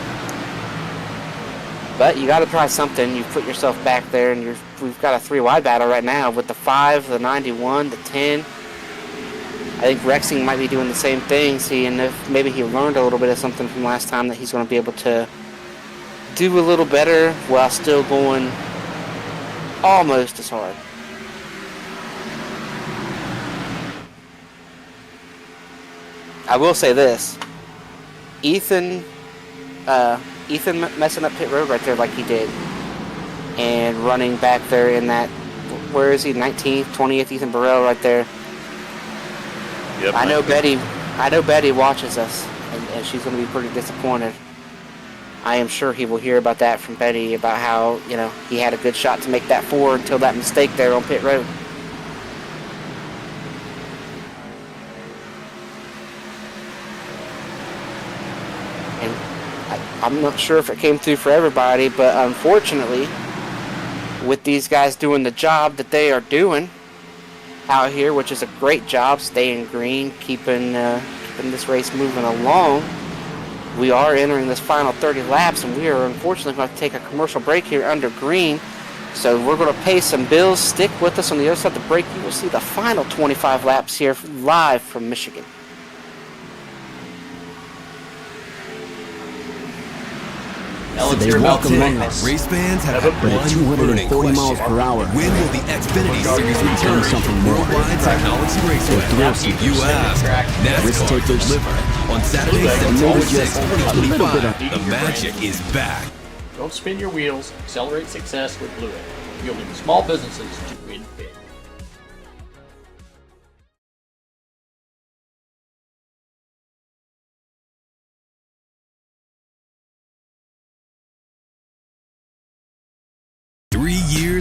But you got to try something. You put yourself back there, and we've got a 3-wide battle right now with the 5, the 91, the 10. I think Rexing might be doing the same thing, seeing if maybe he learned a little bit of something from last time, that he's going to be able to do a little better while still going almost as hard. I will say this. Ethan messing up pit road right there like he did, and running back there in that, where is he, 19th, 20th, Ethan Burrell right there. Yep. I know Betty watches us, and she's going to be pretty disappointed. I am sure he will hear about that from Betty, about how, he had a good shot to make that 4 until that mistake there on pit road. I'm not sure if it came through for everybody, but unfortunately, with these guys doing the job that they are doing out here, which is a great job, staying green, keeping this race moving along, we are entering this final 30 laps, and we are unfortunately going to take a commercial break here under green. So we're going to pay some bills. Stick with us. On the other side of the break, you will see the final 25 laps here live from Michigan. Today, welcome us. Race fans have one 240 miles per hour. When will the Xfinity Series return? Something worldwide technology racing at U.S. NASCAR deliver on Saturday, September 6, 2025. The magic is back. Don't spin your wheels. Accelerate success with Blue Air. Fueling small businesses to win big.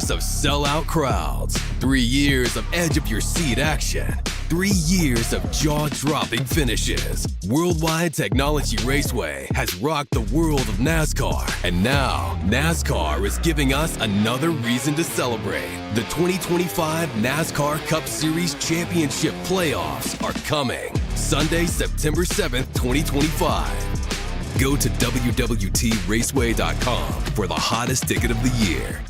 years of sellout crowds, 3 years of edge-of-your-seat action, 3 years of jaw-dropping finishes. Worldwide Technology Raceway has rocked the world of NASCAR, and now NASCAR is giving us another reason to celebrate. The 2025 NASCAR Cup Series Championship Playoffs are coming Sunday, September 7th, 2025. Go to www.raceway.com for the hottest ticket of the year.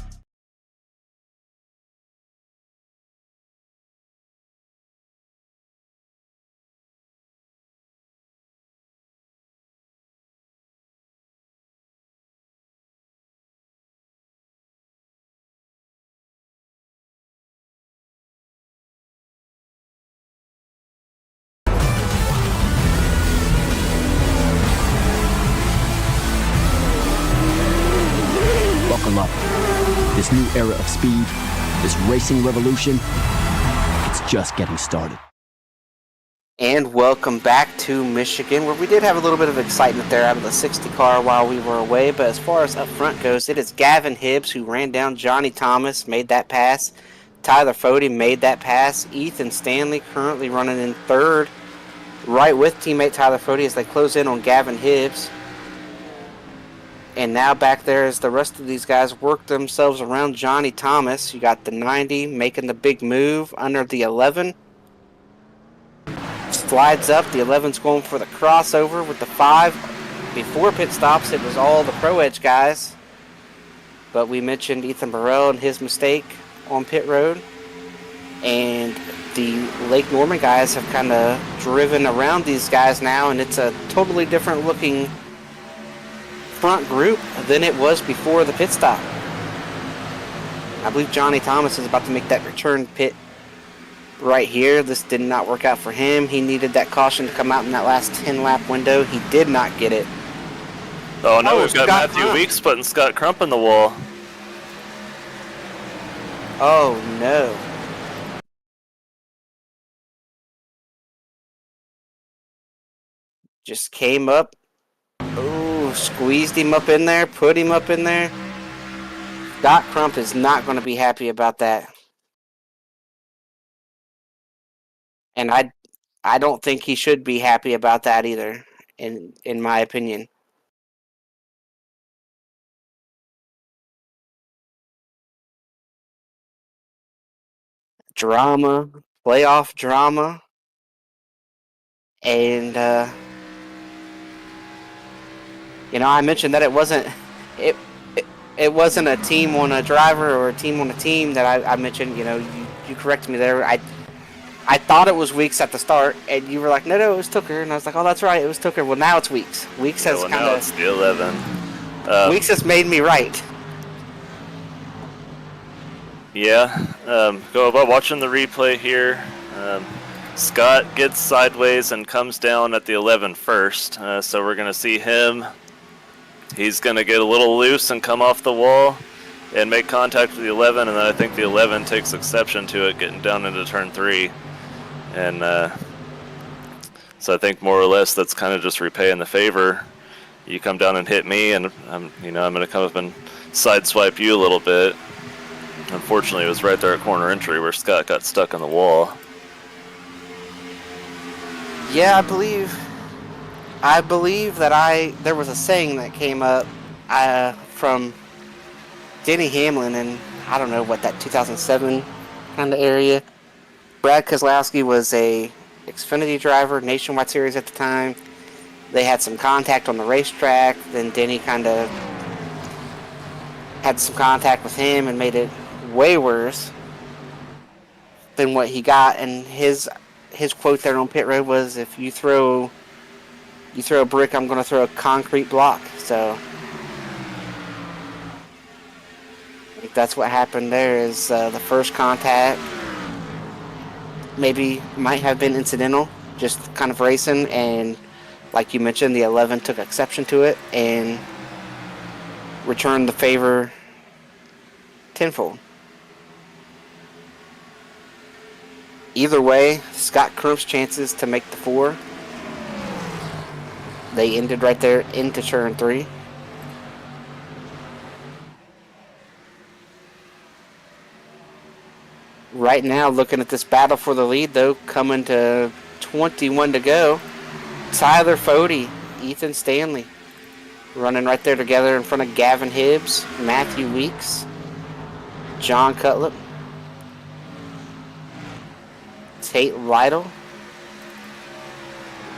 Buckle up. This new era of speed, this racing revolution, it's just getting started. And welcome back to Michigan, where we did have a little bit of excitement there out of the 60 car while we were away. But as far as up front goes, it is Gavin Hibbs who ran down Johnny Thomas, made that pass. Tyler Fody made that pass. Ethan Stanley currently running in third, right with teammate Tyler Fody as they close in on Gavin Hibbs. And now back there as the rest of these guys work themselves around Johnny Thomas. You got the 90 making the big move under the 11. Slides up. The 11's going for the crossover with the 5. Before pit stops, it was all the Pro Edge guys. But we mentioned Ethan Burrell and his mistake on pit road. And the Lake Norman guys have kind of driven around these guys now, and it's a totally different looking front group than it was before the pit stop. I believe Johnny Thomas is about to make that return pit right here. This did not work out for him. He needed that caution to come out in that last 10 lap window. He did not get it. Oh no, we've got Scott Matthew Crump. Weeks putting Scott Crump in the wall. Oh no. Just came up. Oh, squeezed him up in there, put him up in there. Scott Crump is not going to be happy about that. And I don't think he should be happy about that either, in my opinion. Drama, playoff drama. And I mentioned that it wasn't a team on a driver or a team on a team that I mentioned. You corrected me there. I thought it was Weeks at the start, and you were like, no, it was Tooker. And I was like, oh, that's right, it was Tooker. Well, now it's Weeks. Weeks has now it's the 11. Weeks has made me right. Yeah, go about watching the replay here. Scott gets sideways and comes down at the 11 first, so we're going to see him. He's going to get a little loose and come off the wall and make contact with the 11, and then I think the 11 takes exception to it getting down into turn 3. And so I think more or less that's kind of just repaying the favor. You come down and hit me, and I'm going to come up and sideswipe you a little bit. Unfortunately, it was right there at corner entry where Scott got stuck on the wall. Yeah, I believe that there was a saying that came up from Denny Hamlin in, I don't know what, that 2007 kind of area. Brad Keselowski was a Xfinity driver, Nationwide Series at the time. They had some contact on the racetrack. Then Denny kind of had some contact with him and made it way worse than what he got. And his quote there on pit road was, "If you throw a brick, I'm going to throw a concrete block." So I think that's what happened there. Is the first contact might have been incidental, just kind of racing, and like you mentioned, the 11 took exception to it and returned the favor tenfold. Either way, Scott Crump's chances to make the 4, they ended right there into turn 3. Right now, looking at this battle for the lead, though, coming to 21 to go, Tyler Fody, Ethan Stanley, running right there together in front of Gavin Hibbs, Matthew Weeks, John Cutlip, Tate Lytle,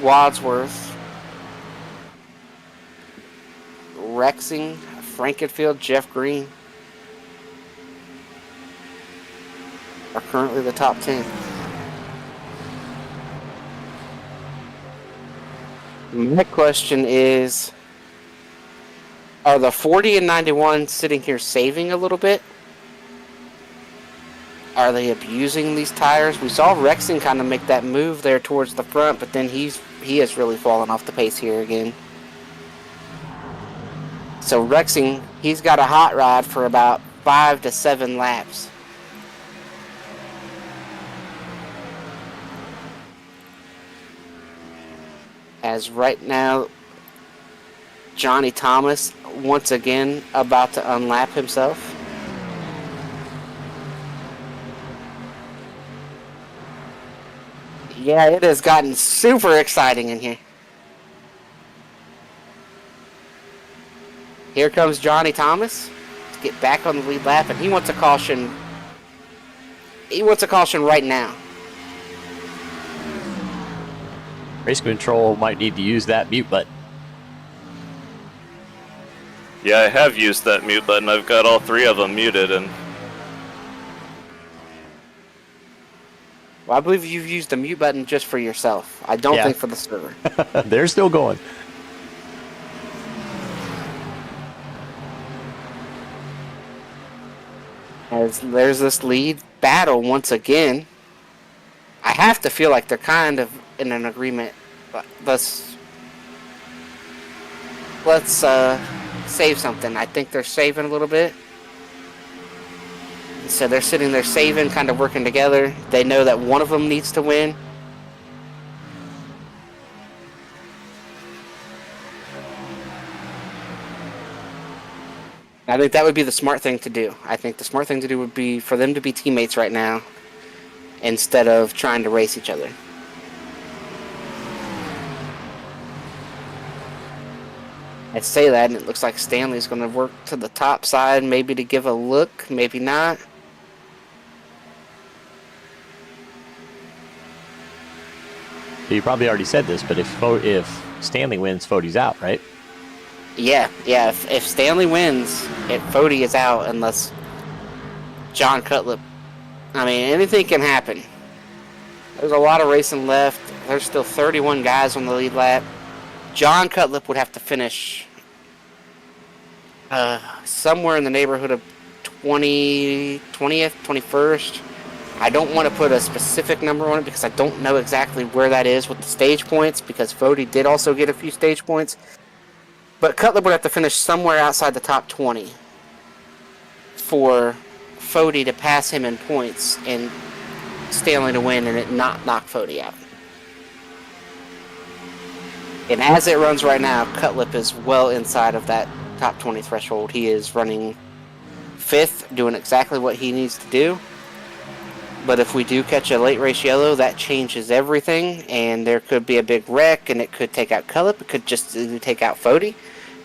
Wadsworth, Rexing, Frankenfield, Jeff Green are currently the top 10. My question is, are the 40 and 91 sitting here saving a little bit? Are they abusing these tires? We saw Rexing kind of make that move there towards the front, but then he has really fallen off the pace here again. So Rexing, he's got a hot rod for about 5 to 7 laps. As right now, Johnny Thomas once again about to unlap himself. Yeah, it has gotten super exciting in here. Here comes Johnny Thomas to get back on the lead lap, and he wants a caution. He wants a caution right now. Race control might need to use that mute button. Yeah, I have used that mute button. I've got all 3 of them muted, and Well, I believe you've used the mute button just for yourself. I don't think for the server. They're still going. As there's this lead battle once again. I have to feel like they're kind of in an agreement. But let's save something. I think they're saving a little bit. So they're sitting there saving, kind of working together. They know that one of them needs to win. I think that would be the smart thing to do. I think the smart thing to do would be for them to be teammates right now instead of trying to race each other. I say that, and it looks like Stanley's going to work to the top side, maybe to give a look, maybe not. You probably already said this, but if Stanley wins, Fody's out, right? Yeah. If Stanley wins, Fody is out unless John Cutlip. I mean, anything can happen. There's a lot of racing left. There's still 31 guys on the lead lap. John Cutlip would have to finish somewhere in the neighborhood of 20th, 21st. I don't want to put a specific number on it because I don't know exactly where that is with the stage points, because Fody did also get a few stage points. But Cutlip would have to finish somewhere outside the top 20 for Fody to pass him in points and Stanley to win and it not knock Fody out. And as it runs right now, Cutlip is well inside of that top 20 threshold. He is running 5th, doing exactly what he needs to do. But if we do catch a late race yellow, that changes everything, and there could be a big wreck, and it could take out Cutlip. It could just take out Fody.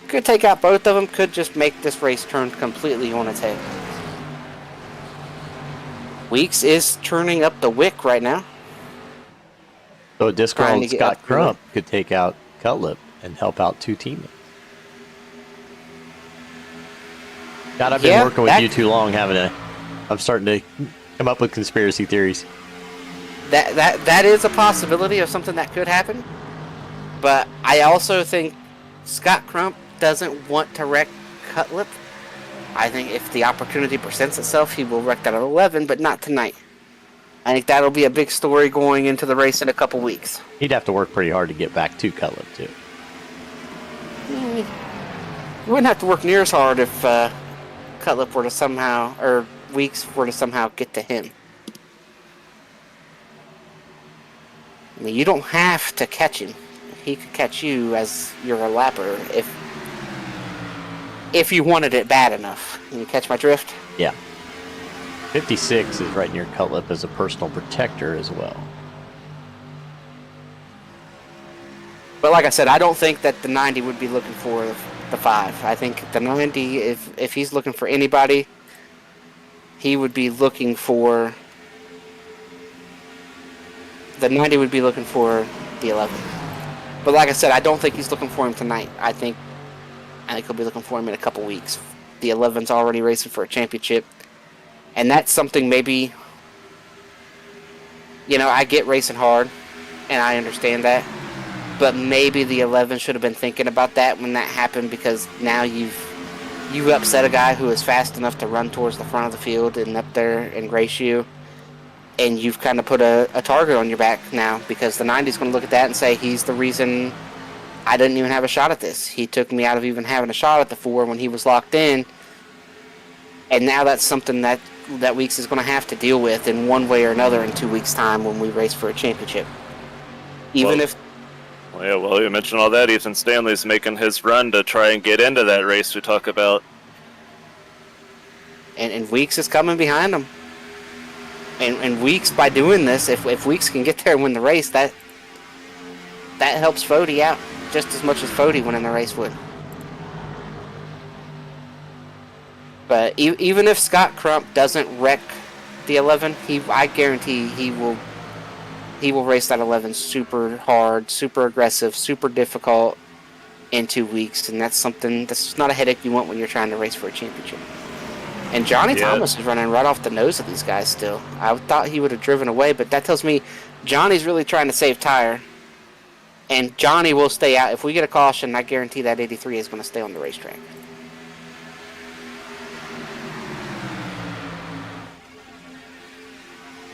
It could take out both of them. Could just make this race turn completely on its head. Weeks is turning up the wick right now. So a disgruntled Scott Crump could take out Cutlip and help out 2 teammates. God, I've been working with you too long, haven't I? I'm starting to come up with conspiracy theories. That is a possibility of something that could happen. But I also think Scott Crump doesn't want to wreck Cutlip. I think if the opportunity presents itself, he will wreck that at 11, but not tonight. I think that'll be a big story going into the race in a couple weeks. He'd have to work pretty hard to get back to Cutlip, too. He wouldn't have to work near as hard if Cutlip were to somehow, or Weeks were to somehow get to him. I mean, you don't have to catch him. He could catch you as you're a lapper if you wanted it bad enough. You catch my drift? Yeah. 56 is right near Cutlip as a personal protector as well. But like I said, I don't think that the 90 would be looking for the 5. I think the 90, if he's looking for anybody, he would be looking for... The 90 would be looking for the 11. But like I said, I don't think he's looking for him tonight. I think he'll be looking for him in a couple weeks. The 11's already racing for a championship. And that's something maybe... I get racing hard, and I understand that. But maybe the 11 should have been thinking about that when that happened, because now you've upset a guy who is fast enough to run towards the front of the field and up there and race you. And you've kind of put a target on your back now, because the 90's going to look at that and say, he's the reason I didn't even have a shot at this. He took me out of even having a shot at the 4 when he was locked in. And now that's something that Weeks is going to have to deal with in one way or another in 2 weeks' time when we race for a championship. Even if... Yeah, well, you mentioned all that. Ethan Stanley's making his run to try and get into that race we talk about. And Weeks is coming behind him. And Weeks, by doing this, if Weeks can get there and win the race, that helps Fody out just as much as Fody winning the race would. But even if Scott Crump doesn't wreck the 11, I guarantee he will race that 11 super hard, super aggressive, super difficult in 2 weeks. And that's not a headache you want when you're trying to race for a championship. And Johnny Thomas is running right off the nose of these guys still. I thought he would have driven away, but that tells me Johnny's really trying to save tire. And Johnny will stay out. If we get a caution, I guarantee that 83 is going to stay on the racetrack.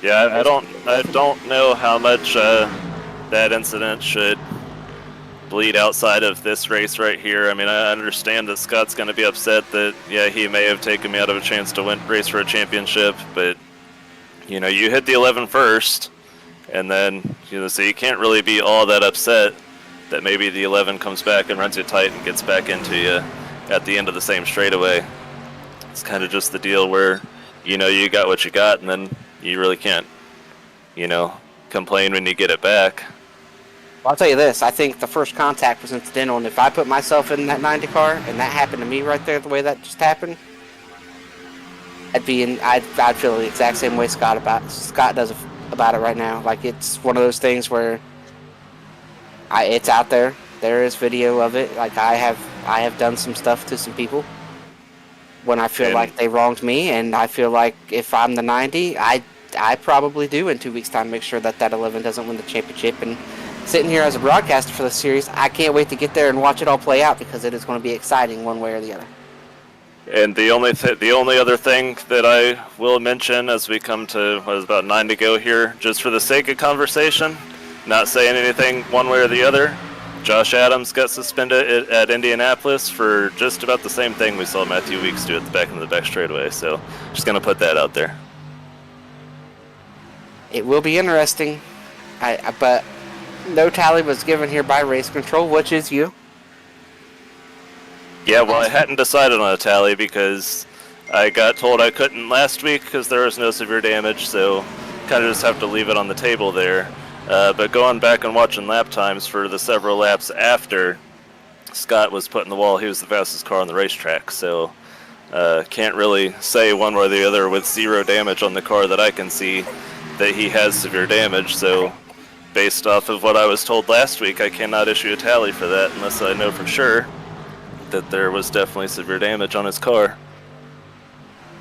Yeah, I don't know how much that incident should bleed outside of this race right here. I mean, I understand that Scott's going to be upset that, he may have taken me out of a chance to race for a championship, but, you hit the 11 first, and then, so you can't really be all that upset that maybe the 11 comes back and runs you tight and gets back into you at the end of the same straightaway. It's kind of just the deal where, you got what you got, and then you really can't, complain when you get it back. Well, I'll tell you this. I think the first contact was incidental, and if I put myself in that 90 car and that happened to me right there the way that just happened, I'd feel the exact same way Scott does about it right now. Like, it's one of those things where it's out there. There is video of it. Like, I have done some stuff to some people when I feel like they wronged me, and I feel like if I'm the 90, I probably do in 2 weeks' time make sure that 11 doesn't win the championship. And sitting here as a broadcaster for the series, I can't wait to get there and watch it all play out, because it is going to be exciting one way or the other. And the only other thing that I will mention as we come to about 9 to go here, just for the sake of conversation, not saying anything one way or the other, Josh Adams got suspended at Indianapolis for just about the same thing we saw Matthew Weeks do at the back of the back straightaway. So just going to put that out there. It will be interesting, but no tally was given here by Race Control, which is you. Yeah, well, I hadn't decided on a tally because I got told I couldn't last week because there was no severe damage, so kind of just have to leave it on the table there. But going back and watching lap times for the several laps after Scott was put in the wall, he was the fastest car on the racetrack, so can't really say one way or the other with 0 damage on the car that I can see that he has severe damage, so based off of what I was told last week, I cannot issue a tally for that unless I know for sure that there was definitely severe damage on his car.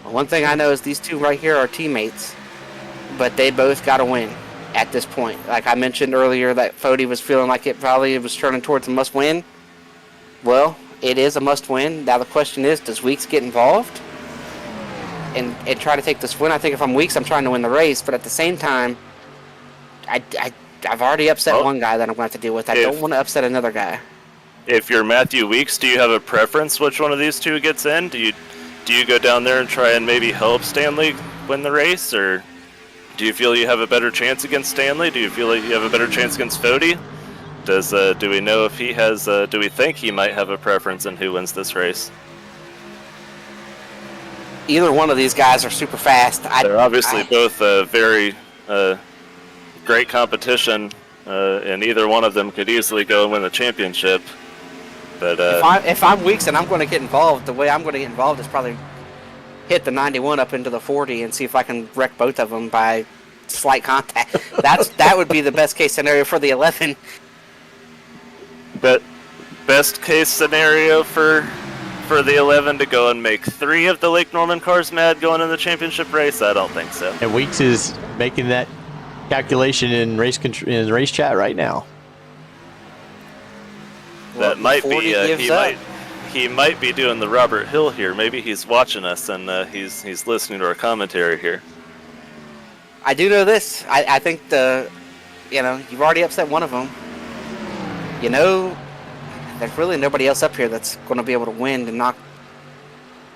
One thing I know is these two right here are teammates, but they both got to win at this point. Like I mentioned earlier that Fody was feeling like it was turning towards a must-win. Well, it is a must-win. Now the question is, does Weeks get involved and try to take this win? I think if I'm Weeks, I'm trying to win the race, but at the same time, I've already upset one guy that I'm going to have to deal with. I don't want to upset another guy. If you're Matthew Weeks, do you have a preference which one of these two gets in? Do you go down there and try and maybe help Stanley win the race, or do you feel you have a better chance against Stanley? Do you feel like you have a better chance against Fody? Do we know if he has? Do we think he might have a preference in who wins this race? either one of these guys are super fast. They're obviously both very great competition, and either one of them could easily go and win the championship. But if I'm Weeks and I'm going to get involved, the way I'm going to get involved is probably hit the 91 up into the 40 and see if I can wreck both of them by slight contact. That would be the best case scenario for the 11. But best case scenario for the 11 to go and make 3 of the Lake Norman cars mad going in the championship race? I don't think so. And Weeks is making that calculation in race chat right now. That might be he might be doing the Robert Hill here. Maybe he's watching us and he's listening to our commentary here. I do know this. I think you've already upset one of them. There's really nobody else up here that's going to be able to win and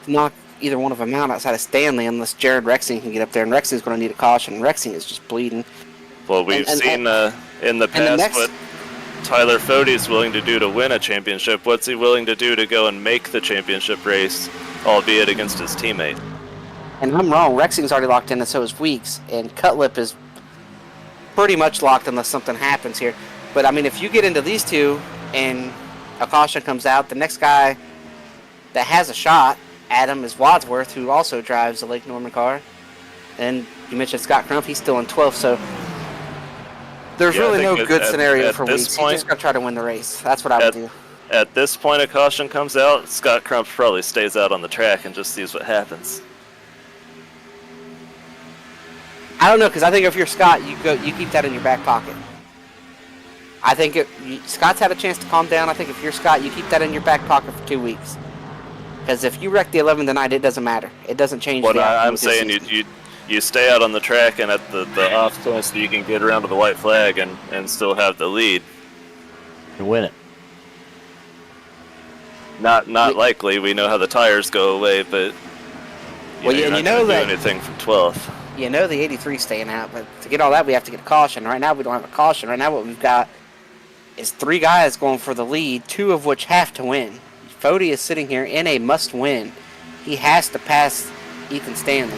knock either one of them out outside of Stanley, unless Jared Rexing can get up there. And Rexing's going to need a caution. Rexing is just bleeding. Well, we've seen in the past what Tyler Fode's willing to do to win a championship. What's he willing to do to go and make the championship race, albeit against his teammate? And I'm wrong. Rexing's already locked in, and so is Weeks. And Cutlip is pretty much locked unless something happens here. But, I mean, if you get into these two and a caution comes out, the next guy that has a shot, Adam, is Wadsworth, who also drives the Lake Norman car. And you mentioned Scott Crump. He's still in 12th, so there's really no good scenario for Weeks. He's just going to try to win the race. That's what I would do. At this point, a caution comes out, Scott Crump probably stays out on the track and just sees what happens. I don't know, because I think if you're Scott, you keep that in your back pocket. I think Scott's had a chance to calm down. I think if you're Scott, you keep that in your back pocket for 2 weeks. Because if you wreck the 11 tonight, it doesn't matter. It doesn't change the outcome. I'm saying you stay out on the track and at the off chance that you can get around to the white flag and still have the lead. And win it. Not likely. We know how the tires go away, but you're not going to do anything from 12th. You know the 83's staying out, but to get all that, we have to get a caution. Right now, we don't have a caution. Right now, what we've got is 3 guys going for the lead, 2 of which have to win. Fode is sitting here in a must-win. He has to pass Ethan Stanley.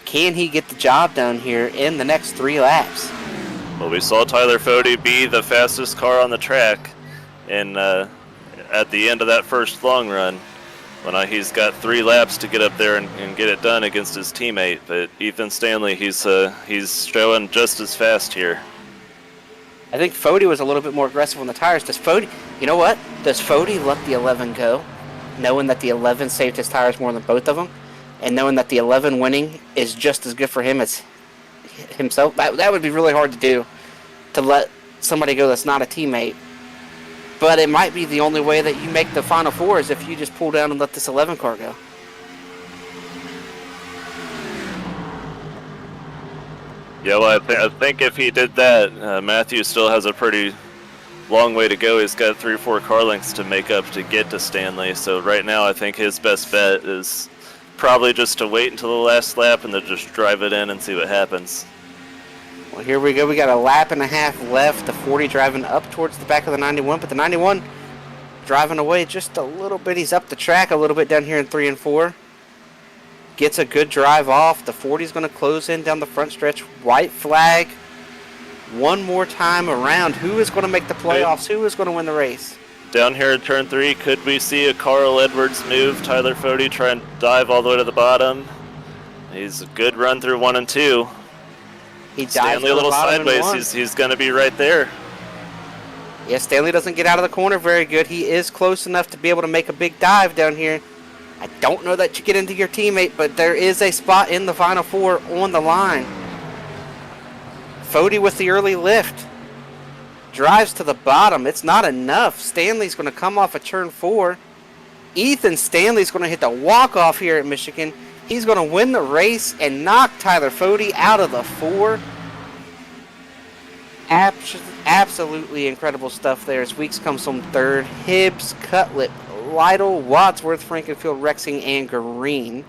Can he get the job done here in the next 3 laps? Well, we saw Tyler Fode be the fastest car on the track at the end of that first long run. When he's got 3 laps to get up there and get it done against his teammate. But Ethan Stanley, he's showing just as fast here. I think Fode was a little bit more aggressive on the tires. Does Fode let the 11 go, knowing that the 11 saved his tires more than both of them, and knowing that the 11 winning is just as good for him as himself? That would be really hard to do, to let somebody go that's not a teammate. But it might be the only way that you make the Final Four is if you just pull down and let this 11 car go. Yeah, well, I think if he did that, Matthew still has a pretty long way to go. He's got 3 or 4 car lengths to make up to get to Stanley. So right now, I think his best bet is probably just to wait until the last lap and then just drive it in and see what happens. Well, here we go. We got a lap and a half left. The 40 driving up towards the back of the 91, but the 91 driving away just a little bit. He's up the track a little bit down here in 3 and 4. Gets a good drive off. The 40 is going to close in down the front stretch. White flag. One more time around. Who is going to make the playoffs? Who is going to win the race? Down here in turn 3, could we see a Carl Edwards move? Tyler Fode try and dive all the way to the bottom. He's a good run through 1 and 2. He dives Stanley a little sideways. He's going to be right there. Yeah, Stanley doesn't get out of the corner very good. He is close enough to be able to make a big dive down here. I don't know that you get into your teammate, but there is a spot in the Final Four on the line. Fode with the early lift. Drives to the bottom. It's not enough. Stanley's going to come off of turn 4. Ethan Stanley's going to hit the walk-off here at Michigan. He's going to win the race and knock Tyler Fode out of the 4. Absolutely incredible stuff there as Weeks comes from 3rd. Hibbs, Cutlip, Lytle, Wadsworth, Frankenfield, Rexing, and Green.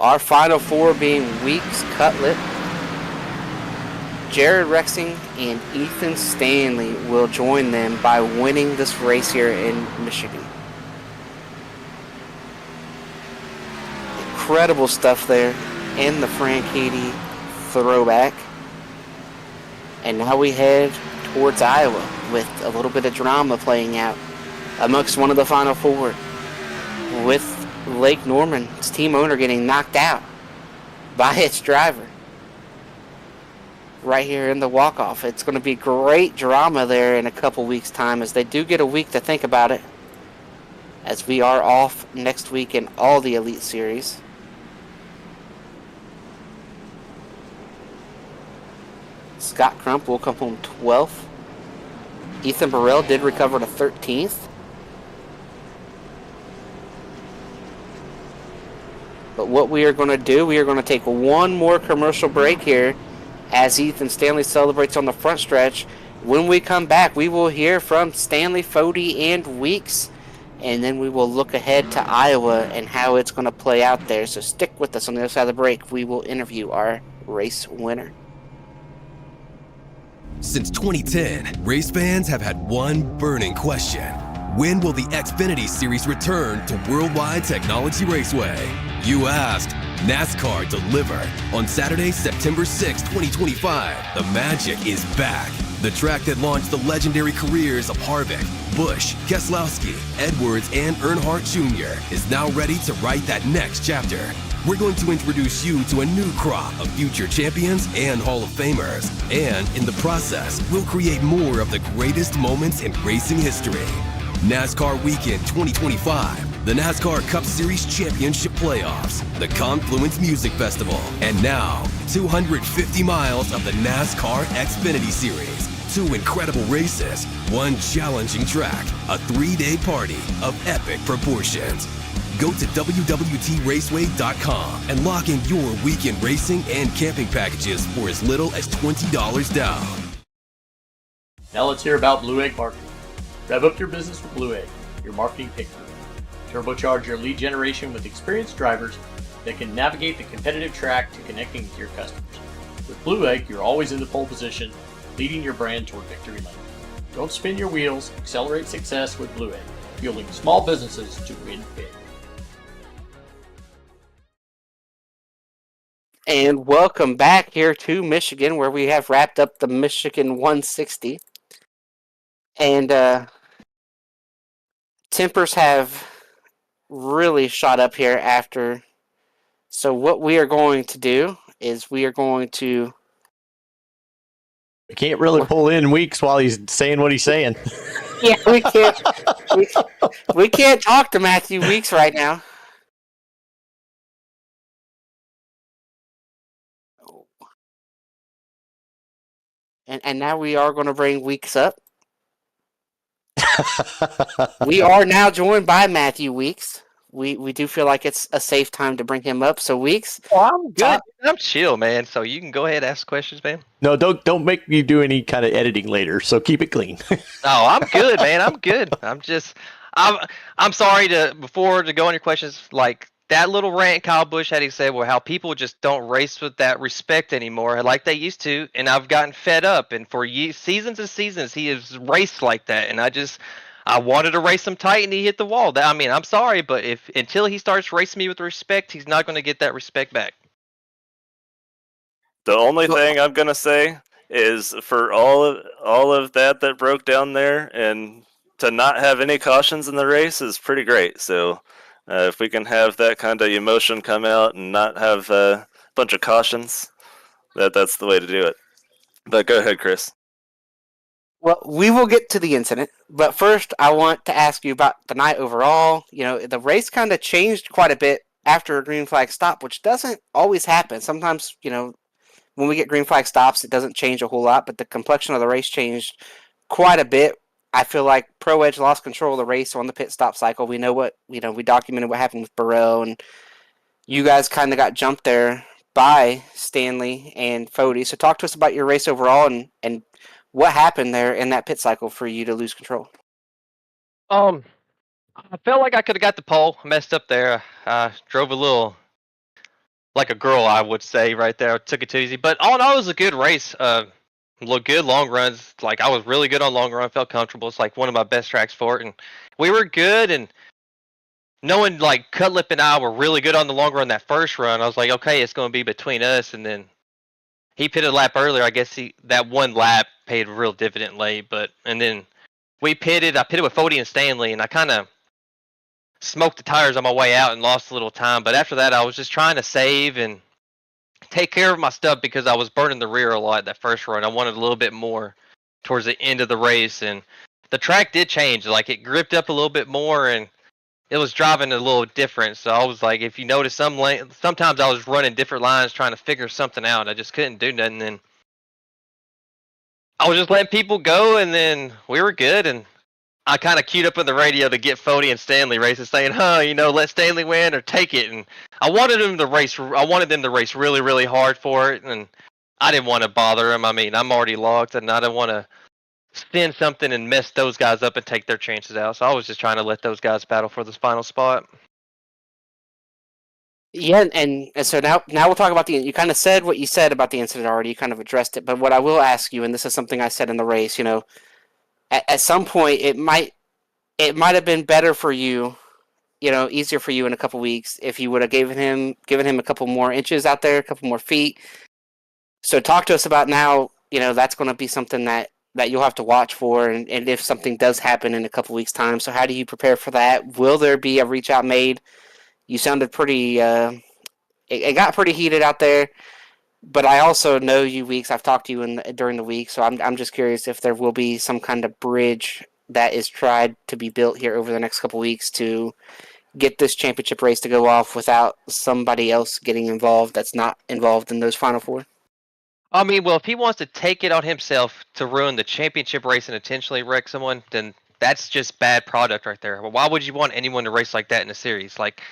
Our Final 4 being Weeks, Cutlip, Jared Rexing, and Ethan Stanley will join them by winning this race here in Michigan. incredible stuff there in the Frank Katie throwback. And now we head towards Iowa with a little bit of drama playing out amongst one of the Final Four, with Lake Norman's team owner getting knocked out by its driver right here in the walk-off. It's going to be great drama there in a couple weeks' time, as they do get a week to think about it, as we are off next week in all the Elite Series. Scott Crump will come home 12th. Ethan Burrell did recover to 13th. But what we are going to do, we are going to take one more commercial break here as Ethan Stanley celebrates on the front stretch. When we come back, we will hear from Stanley, Fody, and Weeks, and then we will look ahead to Iowa and how it's going to play out there. So stick with us. On the other side of the break, we will interview our race winner. Since 2010, race fans have had one burning question. When will the Xfinity Series return to Worldwide Technology Raceway? You asked, NASCAR delivered. On Saturday, September 6, 2025, the magic is back. The track that launched the legendary careers of Harvick, Busch, Keselowski, Edwards, and Earnhardt Jr. is now ready to write that next chapter. We're going to introduce you to a new crop of future champions and Hall of Famers. And in the process, we'll create more of the greatest moments in racing history. NASCAR Weekend 2025, the NASCAR Cup Series Championship Playoffs, the Confluence Music Festival, and now 250 miles of the NASCAR Xfinity Series. 2 incredible races, 1 challenging track, a 3-day party of epic proportions. Go to www.raceway.com and lock in your weekend racing and camping packages for as little as $20 down. Now let's hear about Blue Egg Marketing. Rev up your business with Blue Egg, your marketing picker. Turbocharge your lead generation with experienced drivers that can navigate the competitive track to connecting with your customers. With Blue Egg, you're always in the pole position, leading your brand toward victory lane. Don't spin your wheels, accelerate success with Blue Egg, fueling small businesses to win big. And welcome back here to Michigan, where we have wrapped up the Michigan 160. And tempers have really shot up here after. So what we are going to do is we are going to... We can't really pull in Weeks while he's saying what he's saying. Yeah, we can't. we can't talk to Matthew Weeks right now. And now we are going to bring Weeks up. We are now joined by Matthew Weeks. We do feel like it's a safe time to bring him up. So Weeks, I'm good. I'm chill, man. So you can go ahead and ask questions, man. No, don't make me do any kind of editing later. So keep it clean. No, I'm good, man. I'm good. I'm sorry before to go on your questions, like that little rant Kyle Busch had, he said, well, how people just don't race with that respect anymore like they used to, and I've gotten fed up, and for seasons and seasons he has raced like that, and I wanted to race him tight and he hit the wall. I'm sorry, but until he starts racing me with respect, he's not going to get that respect back. The only thing I'm gonna say is for all of that broke down there, and to not have any cautions in the race is pretty great. So if we can have that kind of emotion come out and not have a bunch of cautions, that's the way to do it. But go ahead, Chris. well, we will get to the incident, but first I want to ask you about the night overall. You know, the race kind of changed quite a bit after a green flag stop, which doesn't always happen. Sometimes, you know, when we get green flag stops, it doesn't change a whole lot, but the complexion of the race changed quite a bit. I feel like Pro Edge lost control of the race on the pit stop cycle. We documented what happened with Burrell, and you guys kind of got jumped there by Stanley and Fody. So talk to us about your race overall and what happened there in that pit cycle for you to lose control. I felt like I could have got the pole. Messed up there. Drove a little like a girl, I would say, right there. Took it too easy. But all in all, it was a good race. Looked good, long runs. Like, I was really good on long run. Felt comfortable. It's like one of my best tracks for it. And we were good. And knowing like Cutlip and I were really good on the long run that first run, I was like, okay, it's going to be between us. And then he pitted a lap earlier. I guess that one lap paid real dividend late. And then I pitted with Fody and Stanley, and I kind of smoked the tires on my way out and lost a little time. But after that, I was just trying to save and take care of my stuff because I was burning the rear a lot that first run. I wanted a little bit more towards the end of the race, and the track did change. Like it gripped up a little bit more, and it was driving a little different. So I was like, if you notice, sometimes I was running different lines trying to figure something out. I just couldn't do nothing. And I was just letting people go, and then we were good. And I kind of queued up on the radio to get Fody and Stanley races, saying, let Stanley win or take it. And I wanted them to race. I wanted them to race really, really hard for it, and I didn't want to bother them. I mean, I'm already locked, and I didn't want to spin something and mess those guys up and take their chances out. So I was just trying to let those guys battle for this final spot. Yeah, and so now we'll talk about you kind of said what you said about the incident already. You kind of addressed it, but what I will ask you, and this is something I said in the race, at some point it might have been better for you, easier for you in a couple weeks if you would have given him a couple more inches out there, a couple more feet. So talk to us about now. That's going to be something that you'll have to watch for, and if something does happen in a couple weeks' time. So how do you prepare for that? Will there be a reach out made? You sounded pretty. It got pretty heated out there, but I also know you weeks. I've talked to you during the week, so I'm just curious if there will be some kind of bridge that is tried to be built here over the next couple weeks to get this championship race to go off without somebody else getting involved that's not involved in those final four. I mean, well, if he wants to take it on himself to ruin the championship race and intentionally wreck someone, then that's just bad product right there. Well, why would you want anyone to race like that in a series? Like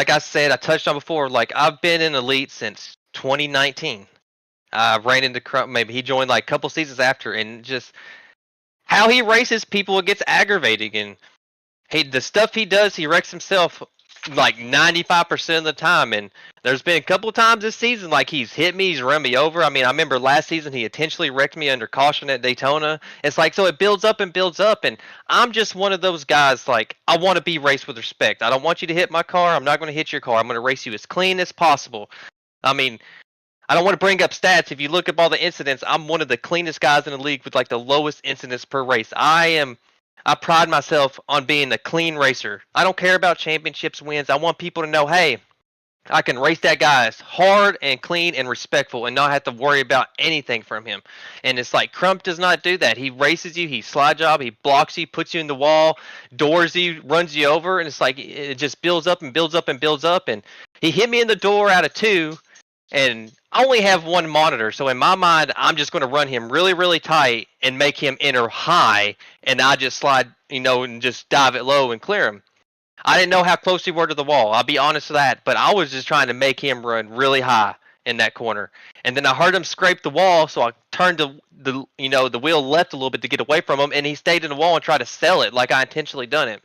I said, I touched on before, like I've been in Elite since 2019. I ran into Crump, maybe he joined like a couple seasons after, and just how he races people, it gets aggravating. And the stuff he does, he wrecks himself like 95% of the time. And there's been a couple times this season, like he's hit me, he's run me over. I mean, I remember last season he intentionally wrecked me under caution at Daytona. It's like, so it builds up and builds up. And I'm just one of those guys, like, I want to be raced with respect. I don't want you to hit my car. I'm not going to hit your car. I'm going to race you as clean as possible. I mean, I don't want to bring up stats. If you look up all the incidents, I'm one of the cleanest guys in the league with like the lowest incidents per race. I pride myself on being a clean racer. I don't care about championships, wins. I want people to know, hey, I can race that guy as hard and clean and respectful and not have to worry about anything from him. And it's like Crump does not do that. He races you, he slide job, he blocks you, puts you in the wall, doors you, runs you over, and it's like it just builds up and builds up and builds up. And he hit me in the door out of 2, and I only have 1 monitor, so in my mind, I'm just going to run him really, really tight and make him enter high, and I just slide, and just dive it low and clear him. I didn't know how close he were to the wall. I'll be honest with that, but I was just trying to make him run really high in that corner. And then I heard him scrape the wall, so I turned the wheel left a little bit to get away from him, and he stayed in the wall and tried to sell it like I intentionally done it.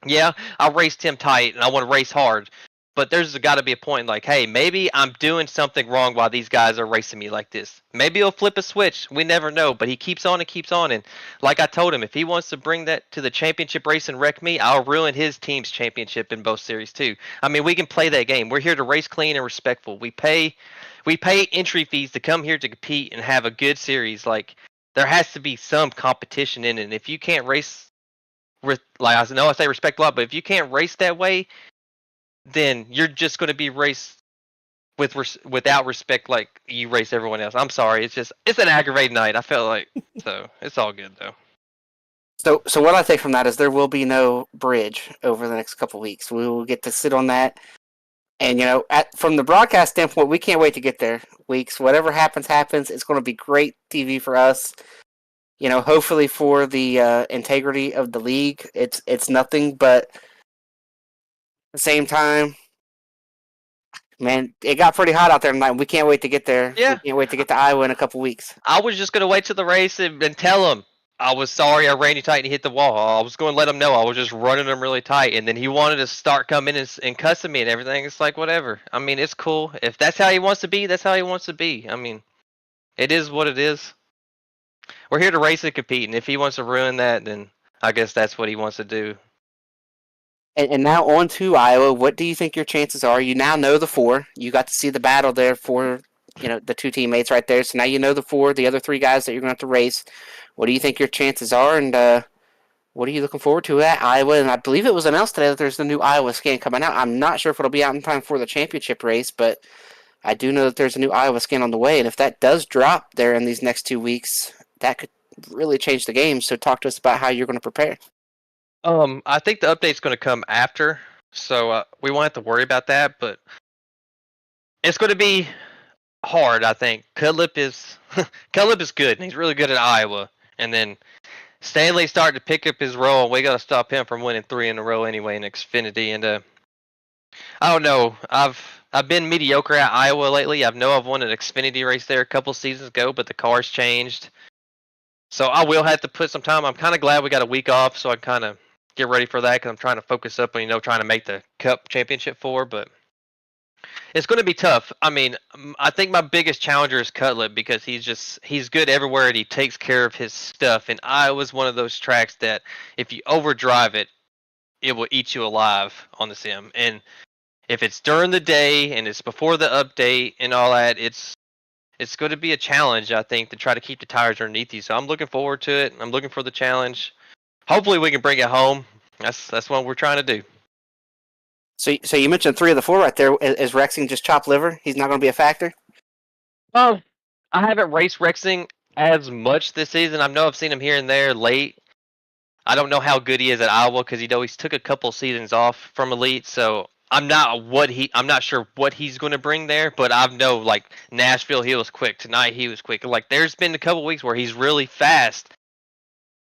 Yeah, I raced him tight, and I want to race hard. But there's got to be a point like, hey, maybe I'm doing something wrong while these guys are racing me like this. Maybe he'll flip a switch. We never know. But he keeps on and keeps on. And like I told him, if he wants to bring that to the championship race and wreck me, I'll ruin his team's championship in both series too. I mean, we can play that game. We're here to race clean and respectful. We pay entry fees to come here to compete and have a good series. Like, there has to be some competition in it. And if you can't race with, like I know I say respect a lot, but if you can't race that way, then you're just going to be raced without respect like you race everyone else. I'm sorry. It's an aggravating night. I felt like, so it's all good though. So what I take from that is there will be no bridge over the next couple weeks. We will get to sit on that. And, from the broadcast standpoint, we can't wait to get there. Weeks, whatever happens. It's going to be great TV for us. Hopefully for the integrity of the league. It's nothing but... the same time, man, it got pretty hot out there tonight. We can't wait to get there. Yeah. We can't wait to get to Iowa in a couple weeks. I was just going to wait till the race and tell him I was sorry I ran you tight and he hit the wall. I was going to let him know I was just running him really tight. And then he wanted to start coming and cussing me and everything. It's like, whatever. I mean, it's cool. If that's how he wants to be, that's how he wants to be. I mean, it is what it is. We're here to race and compete. And if he wants to ruin that, then I guess that's what he wants to do. And now on to Iowa. What do you think your chances are? You now know the four. You got to see the battle there for, the two teammates right there. So now you know the four, the other three guys that you're going to have to race. What do you think your chances are? And what are you looking forward to at Iowa? And I believe it was announced today that there's the new Iowa scan coming out. I'm not sure if it'll be out in time for the championship race, but I do know that there's a new Iowa scan on the way. And if that does drop there in these next 2 weeks, that could really change the game. So talk to us about how you're going to prepare. I think the update's going to come after, so we won't have to worry about that. But it's going to be hard, I think. Cutlip is good, and he's really good at Iowa. And then Stanley's starting to pick up his role, and we got to stop him from winning 3 in a row anyway in Xfinity. And I don't know. I've been mediocre at Iowa lately. I've won an Xfinity race there a couple seasons ago, but the car's changed. So I will have to put some time. I'm kind of glad we got a week off, so I kind of get ready for that because I'm trying to focus up on, trying to make the Cup Championship 4, but it's going to be tough. I mean, I think my biggest challenger is Cutlip because he's good everywhere and he takes care of his stuff. And Iowa's one of those tracks that if you overdrive it, it will eat you alive on the sim. And if it's during the day and it's before the update and all that, it's going to be a challenge, I think, to try to keep the tires underneath you. So I'm looking forward to it. I'm looking for the challenge. Hopefully we can bring it home. That's what we're trying to do. So you mentioned 3 of the 4 right there. Is Rexing just chopped liver? He's not going to be a factor? I haven't raced Rexing as much this season. I know I've seen him here and there late. I don't know how good he is at Iowa because he always took a couple seasons off from Elite. So I'm not sure what he's going to bring there. But I know like Nashville, he was quick. Tonight he was quick. Like there's been a couple weeks where he's really fast.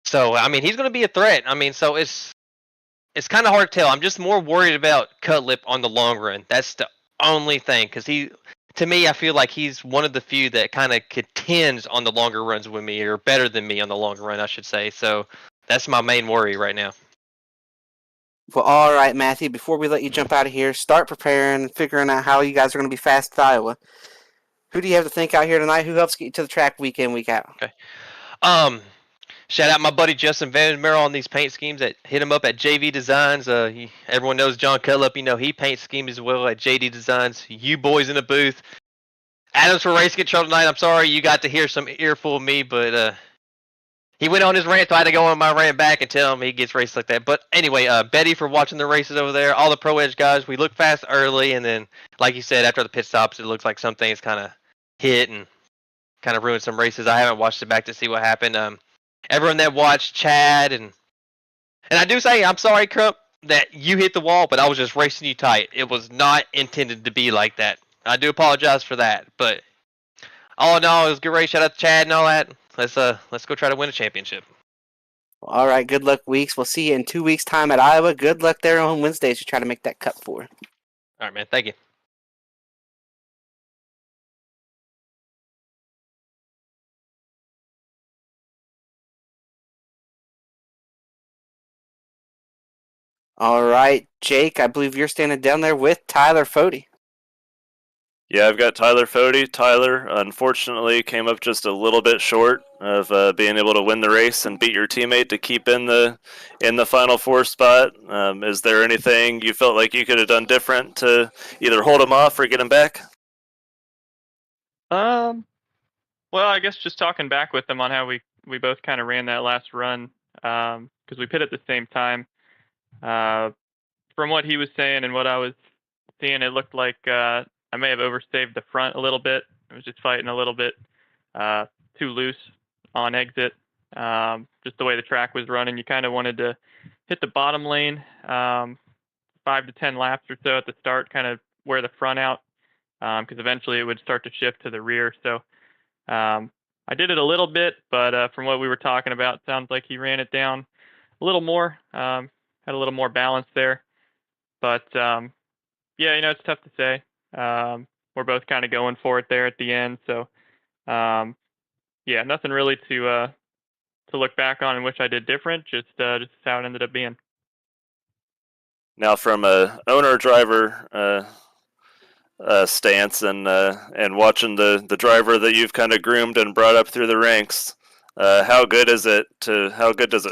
So I mean he's going to be a threat. I mean so it's kind of hard to tell. I'm just more worried about Cutlip on the long run. That's the only thing because to me, I feel like he's one of the few that kind of contends on the longer runs with me, or better than me on the longer run, I should say. So that's my main worry right now. Well, all right, Matthew, before we let you jump out of here, start preparing, figuring out how you guys are going to be fast at Iowa. Who do you have to think out here tonight? Who helps get you to the track week in, week out? Okay. Shout out my buddy Justin Van Merrill on these paint schemes. Hit him up at JV Designs. Everyone knows John Cutlip. He paints schemes as well at JD Designs. You boys in the booth. Adams for Race Control tonight. I'm sorry you got to hear some earful of me, but he went on his rant, so I had to go on my rant back and tell him he gets raced like that. But anyway, Betty for watching the races over there. All the Pro Edge guys, we look fast early, and then, like you said, after the pit stops, it looks like some things kind of hit and kind of ruined some races. I haven't watched it back to see what happened. Everyone that watched Chad and I do say I'm sorry, Crump, that you hit the wall, but I was just racing you tight. It was not intended to be like that. I do apologize for that, but all in all, it was a good race. Shout out to Chad and all that. Let's go try to win a championship. All right, good luck, Weeks. We'll see you in 2 weeks' time at Iowa. Good luck there on Wednesdays to try to make that Cup 4. All right, man. Thank you. All right, Jake, I believe you're standing down there with Tyler Fody. Yeah, I've got Tyler Fody. Tyler, unfortunately, came up just a little bit short of being able to win the race and beat your teammate to keep in the Final Four spot. Is there anything you felt like you could have done different to either hold him off or get him back? Well, I guess just talking back with them on how we both kind of ran that last run because we pit at the same time. From what he was saying and what I was seeing, it looked like I may have oversaved the front a little bit. I was just fighting a little bit too loose on exit. Just the way the track was running, you kind of wanted to hit the bottom lane 5 to 10 laps or so at the start, kind of wear the front out because eventually it would start to shift to the rear. So I did it a little bit, but from what we were talking about, sounds like he ran it down a little more, had a little more balance there. But yeah, it's tough to say. We're both kind of going for it there at the end. So yeah, nothing really to look back on in which I did different, just how it ended up being. Now, from a owner-driver stance and watching the driver that you've kind of groomed and brought up through the ranks, how good does it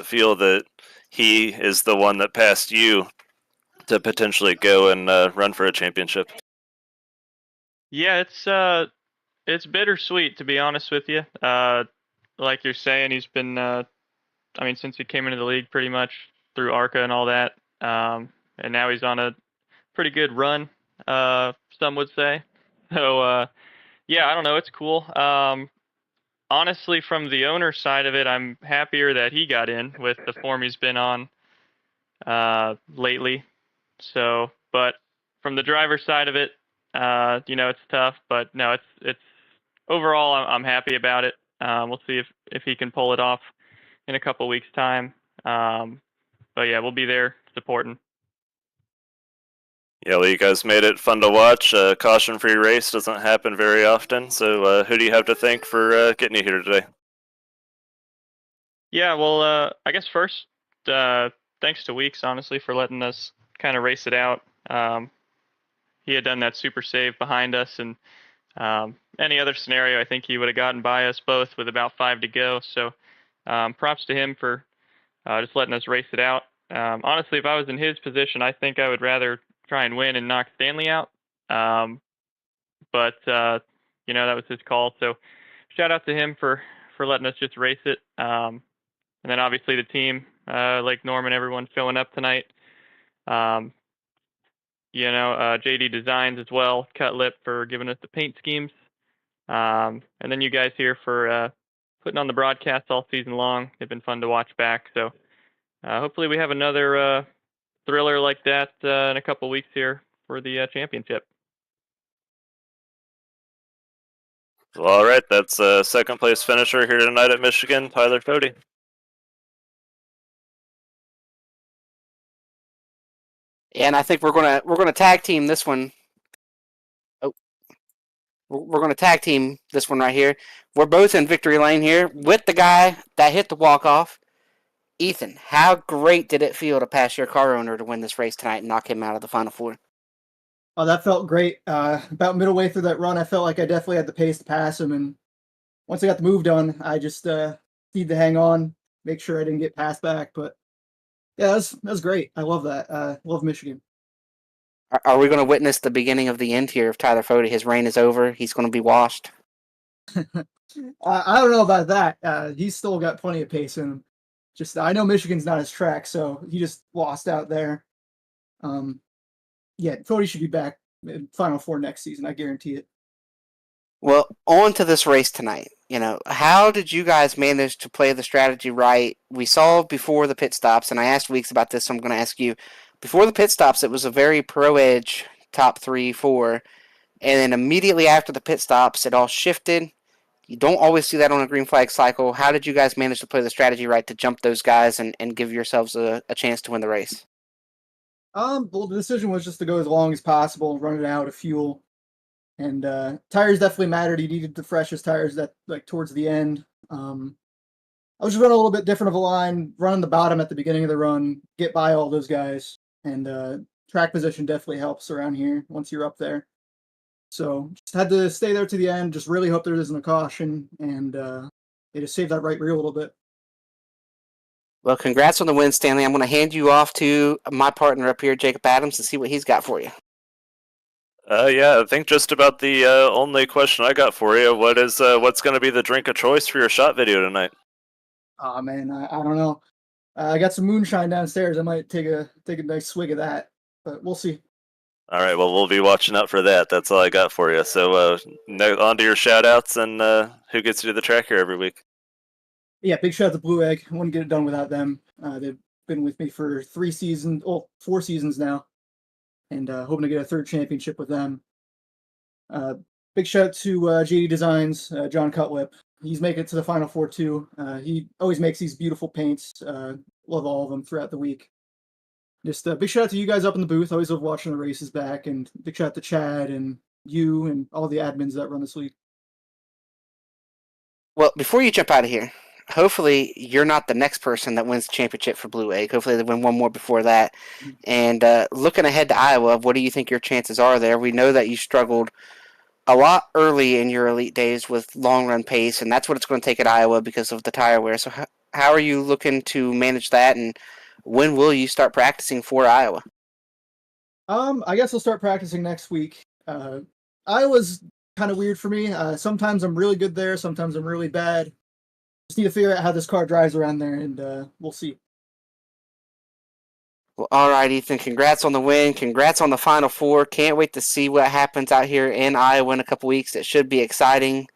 feel that he is the one that passed you to potentially go and run for a championship? Yeah, it's bittersweet, to be honest with you. Like you're saying, he's been since he came into the league, pretty much through ARCA and all that, and now he's on a pretty good run. Some would say. So yeah, I don't know. It's cool. Honestly, from the owner side of it, I'm happier that he got in with the form he's been on lately. So, but from the driver side of it, it's tough. But no, it's overall, I'm happy about it. We'll see if he can pull it off in a couple weeks' time. But yeah, we'll be there supporting. Yeah, well, you guys made it fun to watch. Caution-free race doesn't happen very often. So who do you have to thank for getting you here today? Yeah, well, I guess first, thanks to Weeks, honestly, for letting us kind of race it out. He had done that super save behind us, and any other scenario, I think he would have gotten by us both with about 5 to go. So props to him for just letting us race it out. Honestly, if I was in his position, I think I would rather try and win and knock Stanley out. But that was his call. So shout out to him for letting us just race it. And then obviously the team, like Norman, everyone showing up tonight. JD Designs as well, Cut Lip for giving us the paint schemes. And then you guys here for putting on the broadcast all season long. They've been fun to watch back. So hopefully we have another thriller like that in a couple weeks here for the championship. Well, all right, that's second place finisher here tonight at Michigan, Tyler Fody. And I think we're gonna tag team this one. Oh, we're gonna tag team this one right here. We're both in victory lane here with the guy that hit the walk off. Ethan, how great did it feel to pass your car owner to win this race tonight and knock him out of the Final Four? Oh, that felt great. About middle way through that run, I felt like I definitely had the pace to pass him. And once I got the move done, I just need to hang on, make sure I didn't get passed back. But yeah, that was great. I love that. Love Michigan. Are we going to witness the beginning of the end here of Tyler Fody? His reign is over. He's going to be washed. I don't know about that. He's still got plenty of pace in him. Just I know Michigan's not his track, so he just lost out there. Yeah, Fody should be back in Final Four next season. I guarantee it. Well, on to this race tonight. How did you guys manage to play the strategy right? We saw before the pit stops, and I asked Weeks about this, so I'm going to ask you. Before the pit stops, it was a very pro-edge top 3, 4, and then immediately after the pit stops, it all shifted. You don't always see that on a green flag cycle. How did you guys manage to play the strategy right to jump those guys and give yourselves a chance to win the race? Well, the decision was just to go as long as possible, run it out of fuel. And tires definitely mattered. He needed the freshest tires towards the end. I was just running a little bit different of a line, running the bottom at the beginning of the run, get by all those guys. And track position definitely helps around here once you're up there. So just had to stay there to the end, just really hope there isn't a caution, and they just saved that right rear a little bit. Well, congrats on the win, Stanley. I'm going to hand you off to my partner up here, Jacob Adams, to see what he's got for you. Yeah, I think just about the only question I got for you. What's going to be the drink of choice for your shot video tonight? Oh man, I don't know. I got some moonshine downstairs. I might take a nice swig of that, but we'll see. All right, well, we'll be watching out for that. That's all I got for you. So on to your shout-outs and who gets to do the track here every week. Yeah, big shout out to Blue Egg. I wouldn't get it done without them. They've been with me for 4 seasons now, and hoping to get a 3rd championship with them. Big shout out to JD Designs, John Cutlip. He's making it to the Final Four too. He always makes these beautiful paints. Love all of them throughout the week. Just a big shout out to you guys up in the booth. Always love watching the races back, and big shout out to Chad and you and all the admins that run this league. Well, before you jump out of here, hopefully you're not the next person that wins the championship for Blue Egg. Hopefully they win one more before that. And looking ahead to Iowa, what do you think your chances are there? We know that you struggled a lot early in your elite days with long run pace, and that's what it's going to take at Iowa because of the tire wear. So how are you looking to manage that, and when will you start practicing for Iowa? I guess I'll start practicing next week. Iowa's kind of weird for me. Sometimes I'm really good there, sometimes I'm really bad. Just need to figure out how this car drives around there, and we'll see. Well, all right, Ethan. Congrats on the win. Congrats on the Final Four. Can't wait to see what happens out here in Iowa in a couple weeks. It should be exciting.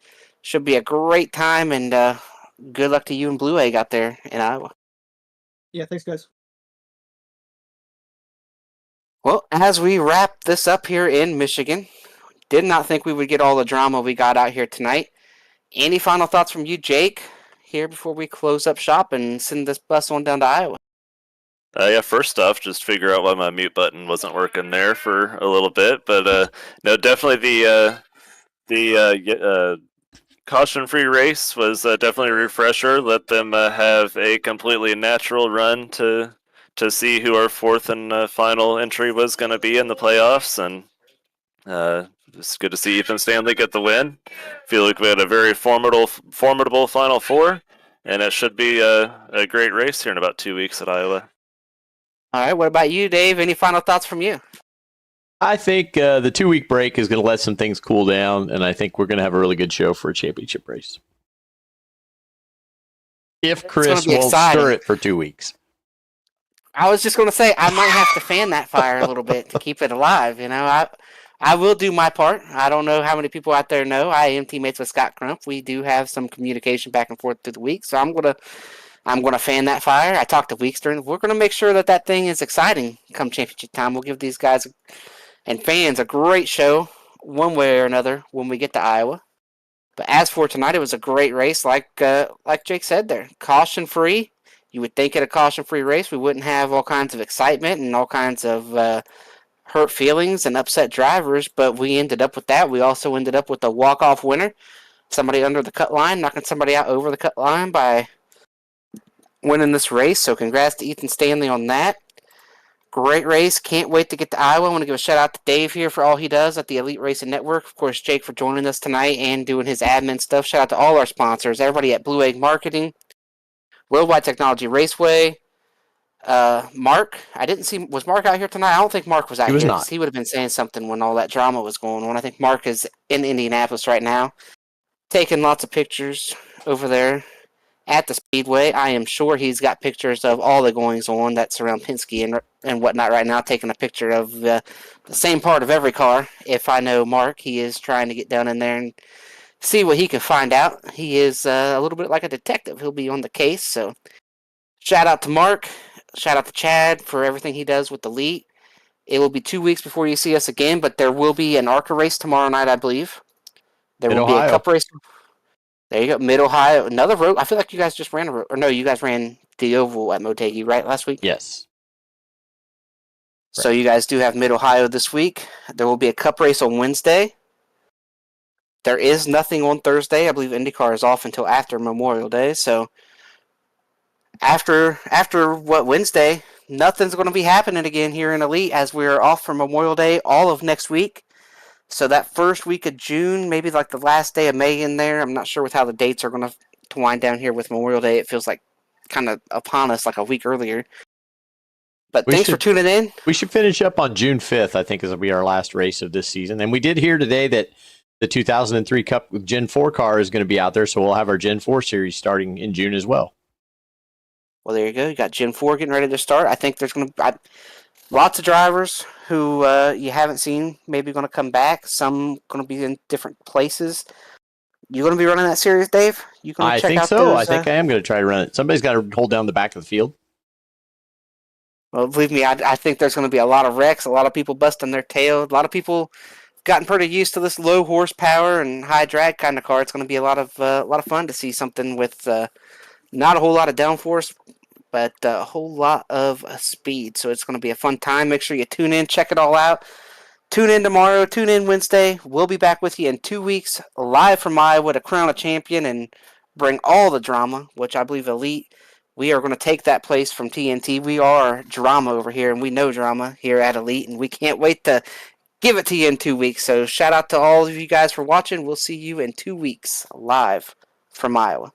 Should be a great time, and good luck to you and Blue Egg out there in Iowa. Yeah, thanks, guys. Well, as we wrap this up here in Michigan, did not think we would get all the drama we got out here tonight. Any final thoughts from you, Jake, here before we close up shop and send this bus on down to Iowa? Yeah, first off, just figure out why my mute button wasn't working there for a little bit. But no, definitely the caution-free race was definitely a refresher. Let them have a completely natural run to see who our fourth and final entry was going to be in the playoffs. And it's good to see Ethan Stanley get the win. Feel like we had a very formidable Final Four, and it should be a great race here in about 2 weeks at Iowa. All right, what about you, Dave? Any final thoughts from you? I think the 2-week break is going to let some things cool down, and I think we're going to have a really good show for a championship race. If Chris won't stir it for 2 weeks. I was just going to say, I might have to fan that fire a little bit to keep it alive. You know, I will do my part. I don't know how many people out there know. I am teammates with Scott Crump. We do have some communication back and forth through the week, so I'm gonna fan that fire. I talked to Weekster. We're gonna make sure that thing is exciting come championship time. We'll give these guys and fans a great show, one way or another, when we get to Iowa. But as for tonight, it was a great race, like Jake said there, caution free. You would think at a caution free race we wouldn't have all kinds of excitement and all kinds of hurt feelings and upset drivers, but we ended up with that. We also ended up with a walk off winner, somebody under the cut line, knocking somebody out over the cut line by winning this race. So congrats to Ethan Stanley on that. Great race. Can't wait to get to Iowa. I want to give a shout out to Dave here for all he does at the Elite Racing Network. Of course, Jake for joining us tonight and doing his admin stuff. Shout out to all our sponsors, everybody at Blue Egg Marketing, Worldwide Technology Raceway. Mark, I didn't see, was Mark out here tonight? I don't think Mark was out here. He was not. He would have been saying something when all that drama was going on. I think Mark is in Indianapolis right now, taking lots of pictures over there at the Speedway. I am sure he's got pictures of all the goings on that surround Penske and whatnot right now, taking a picture of the same part of every car. If I know Mark, he is trying to get down in there and see what he can find out. He is a little bit like a detective. He'll be on the case. So shout out to Mark. Shout out to Chad for everything he does with Elite. It will be 2 weeks before you see us again, but there will be an ARCA race tomorrow night, I believe. There will be a Cup race. There you go, Mid-Ohio. Another road. I feel like you guys just ran a road. Or no, you guys ran the oval at Motegi, right, last week? Yes. So you guys do have Mid-Ohio this week. There will be a Cup race on Wednesday. There is nothing on Thursday. I believe IndyCar is off until after Memorial Day. So after Wednesday, nothing's going to be happening again here in Elite as we're off for Memorial Day all of next week. So that first week of June, maybe like the last day of May in there. I'm not sure with how the dates are going to wind down here with Memorial Day. It feels like kind of upon us like a week earlier. But thanks for tuning in. We should finish up on June 5th, I think, is will be our last race of this season. And we did hear today that the 2003 Cup Gen 4 car is going to be out there, so we'll have our Gen 4 series starting in June as well. Well, there you go. You got Gen 4 getting ready to start. I think there's going to be lots of drivers who you haven't seen maybe going to come back. Some going to be in different places. You going to be running that series, Dave? You going to check out so. Those, I think I am going to try to run it. Somebody's got to hold down the back of the field. Well, believe me, I think there's going to be a lot of wrecks, a lot of people busting their tail. A lot of people gotten pretty used to this low horsepower and high drag kind of car. It's going to be a lot of fun to see something with not a whole lot of downforce, but a whole lot of speed. So it's going to be a fun time. Make sure you tune in, check it all out. Tune in tomorrow, tune in Wednesday. We'll be back with you in 2 weeks, live from Iowa to crown a champion and bring all the drama, which I believe Elite, we are going to take that place from TNT. We are drama over here, and we know drama here at Elite, and we can't wait to give it to you in 2 weeks. So shout out to all of you guys for watching. We'll see you in 2 weeks, live from Iowa.